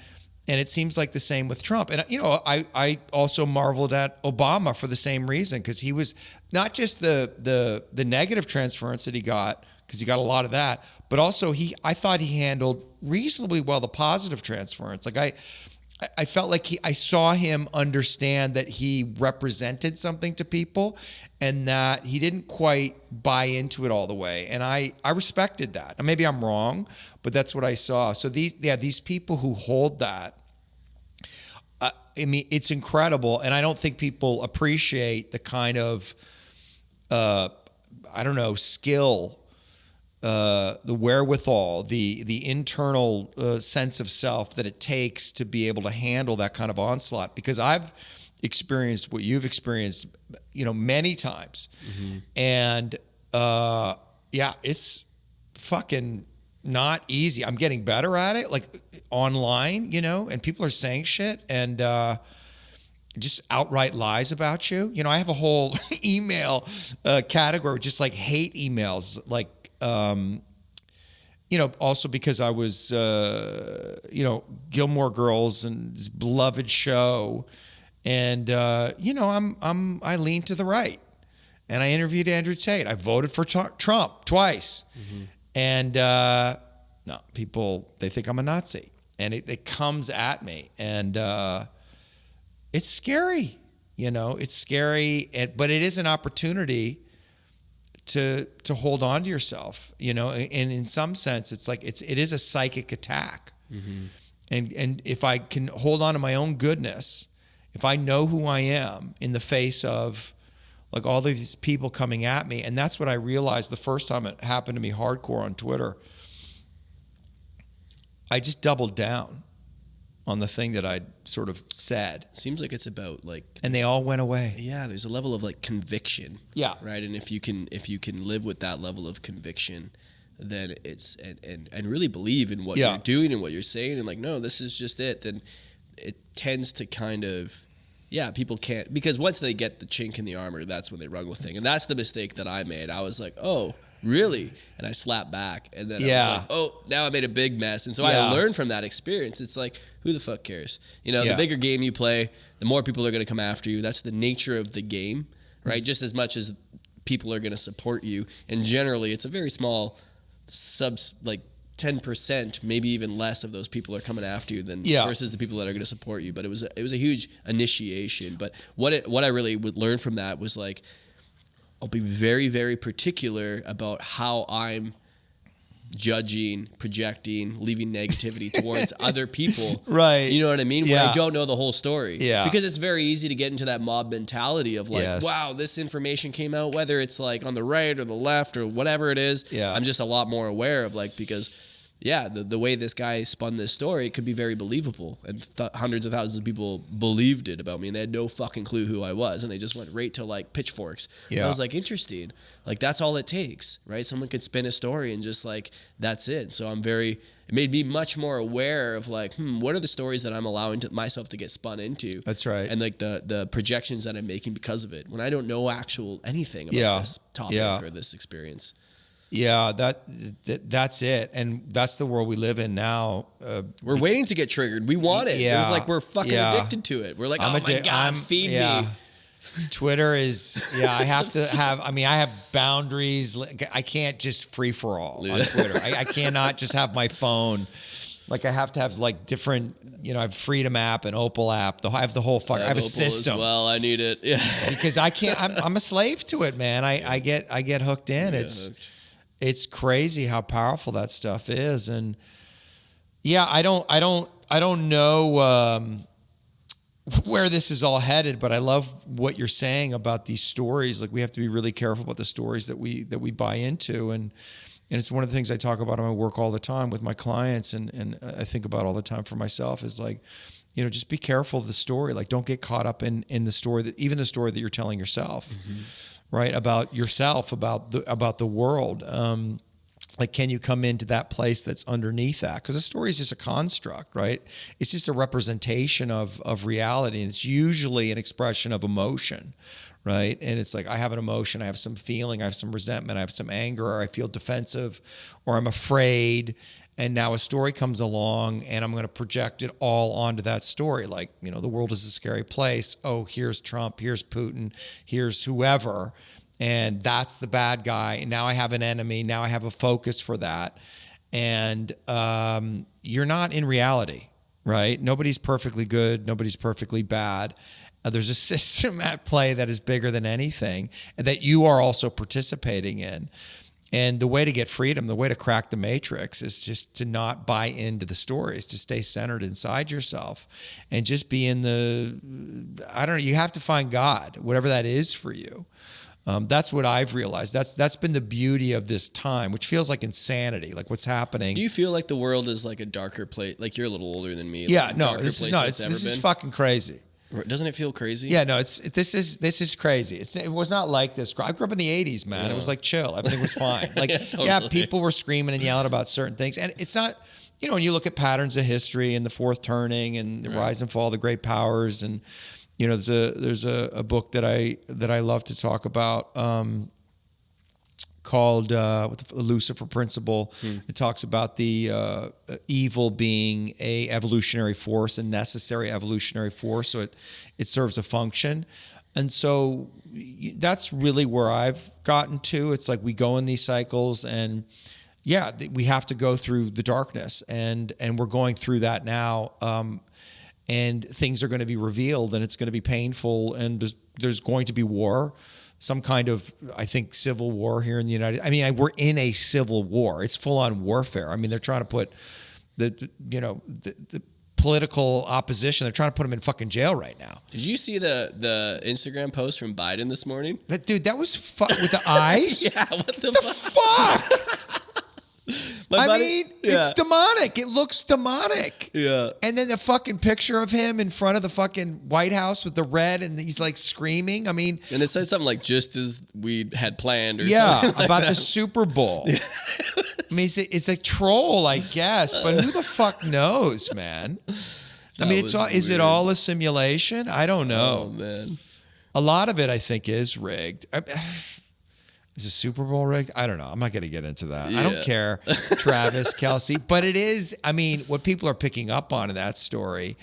it seems like the same with Trump. And, you know, I also marveled at Obama for the same reason, because he was not just the negative transference that he got, because he got a lot of that, but also I thought he handled reasonably well the positive transference. Like I felt like I saw him understand that he represented something to people and that he didn't quite buy into it all the way. And I respected that. And maybe I'm wrong, but that's what I saw. So these people who hold that, I mean, it's incredible. And I don't think people appreciate the kind of, skill, the wherewithal, the internal sense of self that it takes to be able to handle that kind of onslaught. Because I've experienced what you've experienced, you know, many times. Mm-hmm. And it's fucking not easy. I'm getting better at it, like online, you know, and people are saying shit and just outright lies about you. You know, I have a whole email category, just like hate emails, like, you know, also because I was, you know, Gilmore Girls and this beloved show. And, you know, I lean to the right, and I interviewed Andrew Tate. I voted for Trump twice. Mm-hmm. And, no, people, they think I'm a Nazi, and it comes at me, and, it's scary, you know, it's scary, but it is an opportunity to hold on to yourself, you know, and in some sense, it's like, it is a psychic attack. Mm-hmm. And if I can hold on to my own goodness, if I know who I am in the face of like all these people coming at me, and that's what I realized the first time it happened to me hardcore on Twitter, I just doubled down on the thing that I'd sort of said. Seems like it's about like, and they all went away. Yeah, there's a level of like conviction. Yeah. Right. And if you can live with that level of conviction, then it's and really believe in what you're doing and what you're saying, and like, no, this is just it, then it tends to kind of, people can't, because once they get the chink in the armor, that's when they run with things. And that's the mistake that I made. I was like, oh, really? And I slapped back. And then I was like, oh, now I made a big mess. And so I learned from that experience. It's like, who the fuck cares? You know, the bigger game you play, the more people are going to come after you. That's the nature of the game, right? Just as much as people are going to support you. And generally, it's a very small 10%, maybe even less of those people are coming after you than versus the people that are going to support you. But it was a huge initiation. But what I really would learn from that was like, I'll be very, very particular about how I'm judging, projecting, leaving negativity towards other people. Right. You know what I mean? When I don't know the whole story. Yeah. Because it's very easy to get into that mob mentality of like, wow, this information came out, whether it's like on the right or the left or whatever it is. Yeah. I'm just a lot more aware of like, because the way this guy spun this story, it could be very believable. And hundreds of thousands of people believed it about me, and they had no fucking clue who I was. And they just went right to like pitchforks. Yeah. And I was like, interesting. Like, that's all it takes, right? Someone could spin a story and just like, that's it. So it made me much more aware of like, what are the stories that I'm allowing myself to get spun into? That's right. And like the projections that I'm making because of it when I don't know anything about this topic or this experience. Yeah, that's it. And that's the world we live in now. We're waiting to get triggered. We want it. Yeah, it was like we're fucking addicted to it. We're like, oh my God, feed me. Twitter is, I have boundaries. I can't just free for all on Twitter. I cannot just have my phone. Like, I have to have like different, I have Freedom app and Opal app. I have the whole I have a system. As well, I need it. Yeah. Because I can't, I'm a slave to it, man. I get hooked in. It's crazy how powerful that stuff is. And I don't know where this is all headed, but I love what you're saying about these stories. Like, we have to be really careful about the stories that we buy into. And it's one of the things I talk about in my work all the time with my clients. And I think about all the time for myself is like, just be careful of the story. Like, don't get caught up in the story even the story that you're telling yourself. Mm-hmm. Right, about yourself, about the world. Like, can you come into that place that's underneath that? Because a story is just a construct, right? It's just a representation of reality, and it's usually an expression of emotion, right? And it's like, I have an emotion, I have some feeling, I have some resentment, I have some anger, or I feel defensive, or I'm afraid. And now a story comes along and I'm going to project it all onto that story. Like, the world is a scary place. Oh, here's Trump, here's Putin, here's whoever. And that's the bad guy. And now I have an enemy. Now I have a focus for that. And you're not in reality, right? Nobody's perfectly good. Nobody's perfectly bad. There's a system at play that is bigger than anything and that you are also participating in. And the way to get freedom, the way to crack the matrix is just to not buy into the stories, to stay centered inside yourself and just be in you have to find God, whatever that is for you. That's what I've realized. That's been the beauty of this time, which feels like insanity, like what's happening. Do you feel like the world is like a darker place? Like, you're a little older than me. Yeah, no, this is fucking crazy. Doesn't it feel crazy? Yeah, no, this is crazy. It was not like this. I grew up in the 80s, man. Yeah. It was like chill. Everything was fine. Like, totally. People were screaming and yelling about certain things. And it's not, when you look at patterns of history and the fourth turning and the rise and fall of the great powers, and there's a book that I love to talk about called the Lucifer Principle. It talks about the evil being a evolutionary force, a necessary evolutionary force. So it serves a function. And so that's really where I've gotten to. It's like we go in these cycles, and we have to go through the darkness, and we're going through that now. And things are going to be revealed, and it's going to be painful, and there's going to be war. Some kind of, I think, civil war here in the we're in a civil war. It's full on warfare. I mean, they're trying to put the political opposition, they're trying to put them in fucking jail right now. Did you see the Instagram post from Biden this morning? That was with the eyes? Yeah, what the fuck? It's demonic. It looks demonic. Yeah. And then the fucking picture of him in front of the fucking White House with the red, and he's like screaming. And it says something like, just as we had planned, or something like about that. The Super Bowl. It's a troll, I guess, but who the fuck knows, man? Is it all a simulation? I don't know. Oh, man. A lot of it, I think, is rigged. Is the Super Bowl rigged? I don't know. I'm not going to get into that. Yeah. I don't care, Travis Kelce. But it is, I mean, what people are picking up on in that story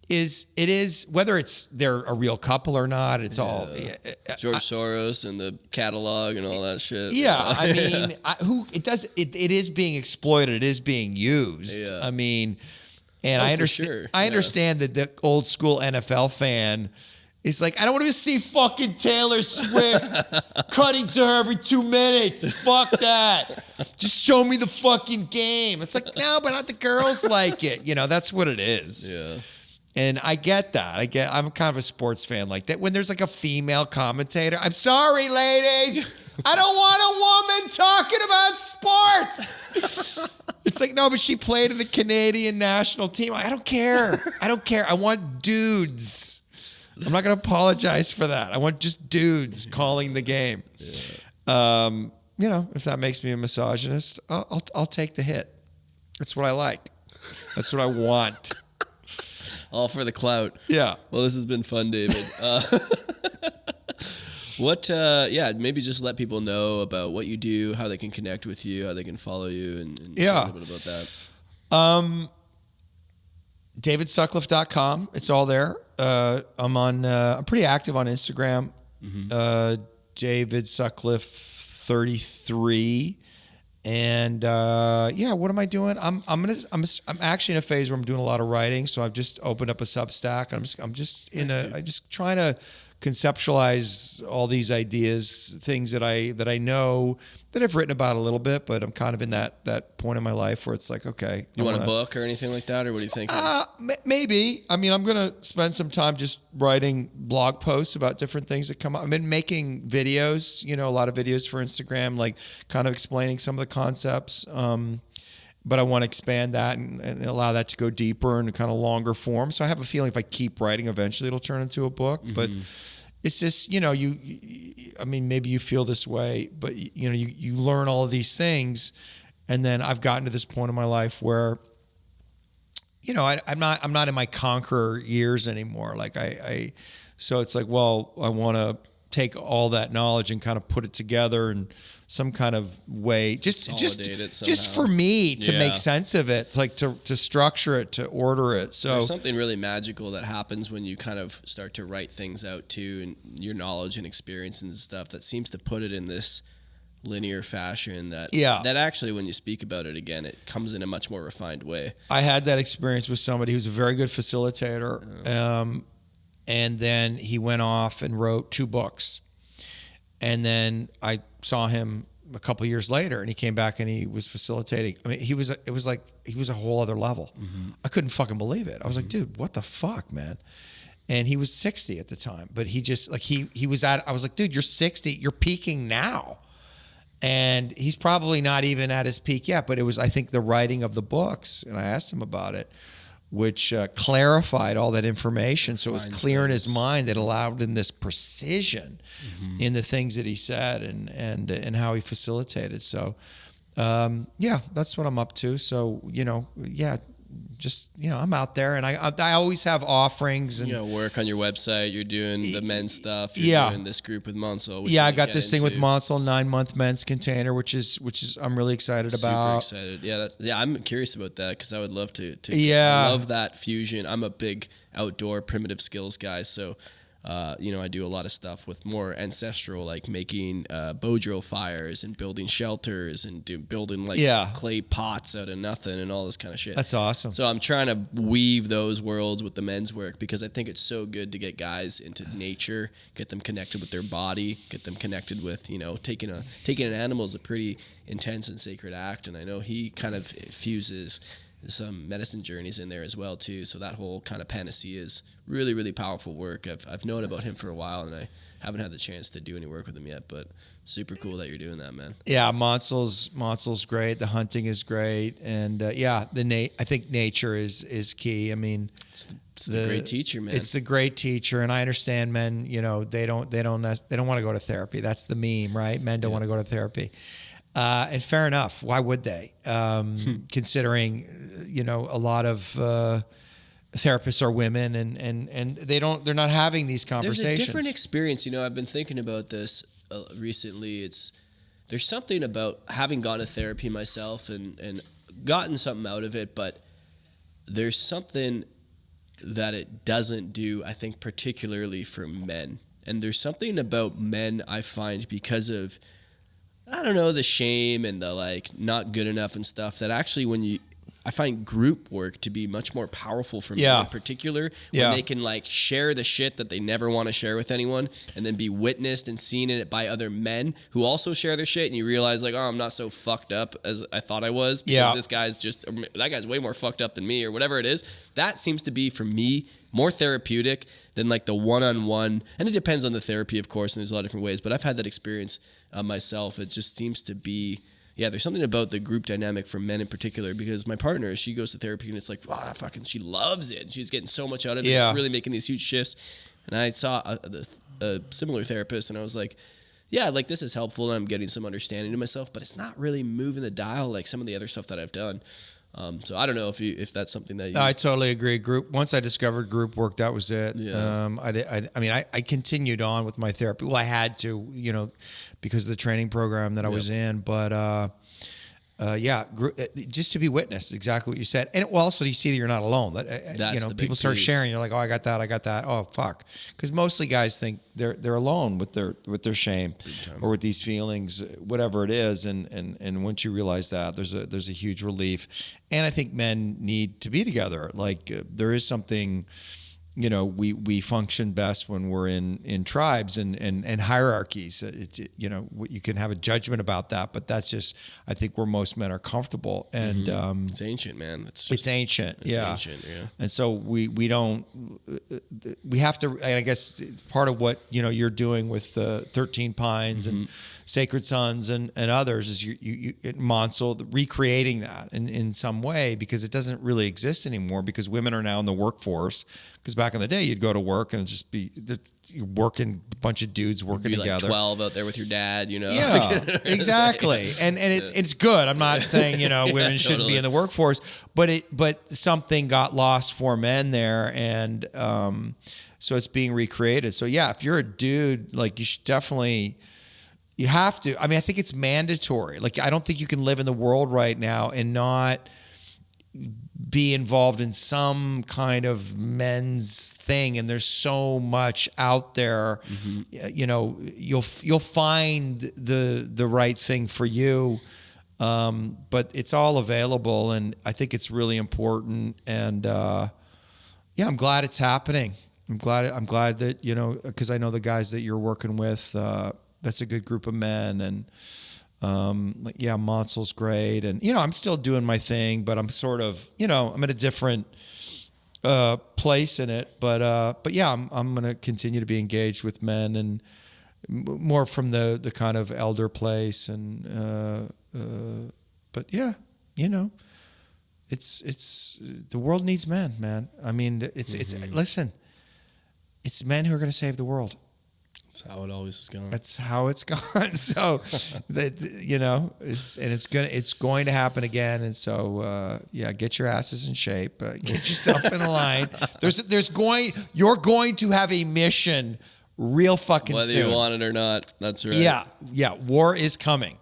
is whether they're a real couple or not, it's all George Soros and the catalog and all that shit. Yeah, I mean, it is being exploited, it is being used. Yeah. I mean, and I understand that the old school NFL fan is like, I don't want to see fucking Taylor Swift cutting to her every 2 minutes. Fuck that. Just show me the fucking game. It's like, no, but not the girls like it. You know, that's what it is. Yeah. And I get that. I'm kind of a sports fan like that. When there's like a female commentator, I'm sorry, ladies. I don't want a woman talking about sports. It's like, no, but she played in the Canadian national team. I don't care. I want dudes. I'm not going to apologize for that. I want just dudes calling the game. Yeah. You know, if that makes me a misogynist, I'll take the hit. That's what I like. That's what I want. All for the clout. Yeah. Well, this has been fun, David. Maybe just let people know about what you do, how they can connect with you, how they can follow you, and talk a little bit about that. DavidSutcliffe.com. It's all there. I'm pretty active on Instagram. Mm-hmm. David Sutcliffe 33. And what am I doing? I'm actually in a phase where I'm doing a lot of writing, so I've just opened up a Substack. I'm just trying to conceptualize all these ideas, things that I know that I've written about a little bit, but I'm kind of in that point in my life where it's like, okay, you want a book or anything like that, or what do you think? Maybe. I mean, I'm gonna spend some time just writing blog posts about different things that come up. I've been making videos, a lot of videos for Instagram, like kind of explaining some of the concepts. But I want to expand that and allow that to go deeper and kind of longer form. So I have a feeling if I keep writing, eventually it'll turn into a book. Mm-hmm. But it's just, maybe you feel this way, but you learn all of these things. And then I've gotten to this point in my life where, I'm not in my conqueror years anymore. Like so it's like, well, I want to take all that knowledge and kind of put it together and some kind of way, just for me to make sense of it, like to structure it, to order it. So there's something really magical that happens when you kind of start to write things out too, and your knowledge and experience and stuff that seems to put it in this linear fashion that actually, when you speak about it again, it comes in a much more refined way. I had that experience with somebody who's a very good facilitator. And then he went off and wrote 2 books. And then I saw him a couple of years later, and he came back and he was facilitating. I mean, it was like he was a whole other level. Mm-hmm. I couldn't fucking believe it. I was like, dude, what the fuck, man? And he was 60 at the time, but he just like he was at. I was like, dude, you're 60, you're peaking now, and he's probably not even at his peak yet. But it was, I think, the writing of the books, and I asked him about it, which clarified all that information. So it was clear in his mind that allowed him this precision in the things that he said and how he facilitated. So, that's what I'm up to. So, I'm out there, and I always have offerings. And work on your website. You're doing the men's stuff. You're doing this group with Monsell. I got this thing with Monsell, 9-month men's container, which is I'm really excited about. Super excited. I'm curious about that because I would love to. I love that fusion. I'm a big outdoor primitive skills guy, so. I do a lot of stuff with more ancestral, like making bow drill fires and building shelters and building clay pots out of nothing and all this kind of shit. That's awesome. So I'm trying to weave those worlds with the men's work because I think it's so good to get guys into nature, get them connected with their body, get them connected with, taking an animal is a pretty intense and sacred act. And I know he kind of fuses some medicine journeys in there as well too. So that whole kind of panacea is really, really powerful work. I've known about him for a while, and I haven't had the chance to do any work with him yet, but super cool that you're doing that, man. Yeah, Monsell's great. The hunting is great, and I think nature is key. I mean, it's the great teacher, man. It's the great teacher, and I understand men. They don't want to go to therapy. That's the meme, right? Men don't want to go to therapy. And fair enough. Why would they? Considering, a lot of therapists are women, and they're not having these conversations. There's a different experience. I've been thinking about this recently. It's there's something about having gone to therapy myself and gotten something out of it, but there's something that it doesn't do, I think, particularly for men. And there's something about men I find because of, I don't know, the shame and the like not good enough and stuff, that actually I find group work to be much more powerful for men in particular, when they can like share the shit that they never want to share with anyone, and then be witnessed and seen in it by other men who also share their shit, and you realize like, oh, I'm not so fucked up as I thought I was, because that guy's way more fucked up than me, or whatever it is. That seems to be, for me, more therapeutic than like the one-on-one, and it depends on the therapy, of course, and there's a lot of different ways, but I've had that experience myself. It just seems to be, there's something about the group dynamic for men in particular, because my partner, she goes to therapy and it's like, wow, she loves it. She's getting so much out of it. It's really making these huge shifts. And I saw a similar therapist, and I was like, yeah, like this is helpful, and I'm getting some understanding to myself, but it's not really moving the dial like some of the other stuff that I've done. So I don't know if that's something that I totally agree. Once I discovered group work, that was it. Yeah. I continued on with my therapy. Well, I had to, because of the training program that I was in, but just to be witnessed, exactly what you said. And also you see that you're not alone. That people start sharing. You're like, oh, I got that. Oh, fuck. Because mostly guys think they're alone with their shame or with these feelings, whatever it is. And once you realize that, there's a huge relief. And I think men need to be together. Like there is something. We function best when we're in tribes and hierarchies. You can have a judgment about that, but that's just, I think, where most men are comfortable. And it's ancient, man. It's ancient, yeah. And so we have to. And I guess part of what you're doing with the 13 Pines and Sacred Sons and others is you Monsell, recreating that in some way, because it doesn't really exist anymore, because women are now in the workforce. Because back in the day, you'd go to work and it'd just be you're working, a bunch of dudes working together. Like 12 out there with your dad, Yeah, exactly. And it's good. I'm not saying women shouldn't be in the workforce, but something got lost for men there, and so it's being recreated. So yeah, if you're a dude, like you should definitely. You have to. I mean, I think it's mandatory. Like, I don't think you can live in the world right now and not be involved in some kind of men's thing. And there's so much out there. You'll find the right thing for you, but it's all available. And I think it's really important. And I'm glad it's happening. I'm glad that because I know the guys that you're working with. That's a good group of men, and Monsell's great, and I'm still doing my thing, but I'm sort of I'm at a different place in it, but I'm going to continue to be engaged with men, and more from the kind of elder place, and it's the world needs men, man. I mean, listen, it's men who are going to save the world. That's how it always has gone. That's how it's gone. So it's going to happen again. And so get your asses in shape, get yourself in line. You're going to have a mission real fucking soon. Whether you want it or not. That's right. Yeah. War is coming.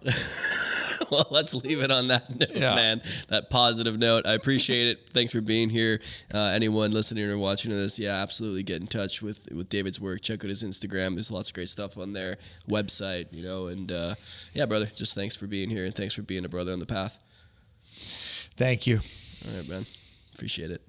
Well, let's leave it on that note, man. That positive note. I appreciate it. Thanks for being here. Anyone listening or watching this, absolutely get in touch with David's work. Check out his Instagram. There's lots of great stuff on there. Website, and brother, just thanks for being here, and thanks for being a brother on the path. Thank you. All right, man. Appreciate it.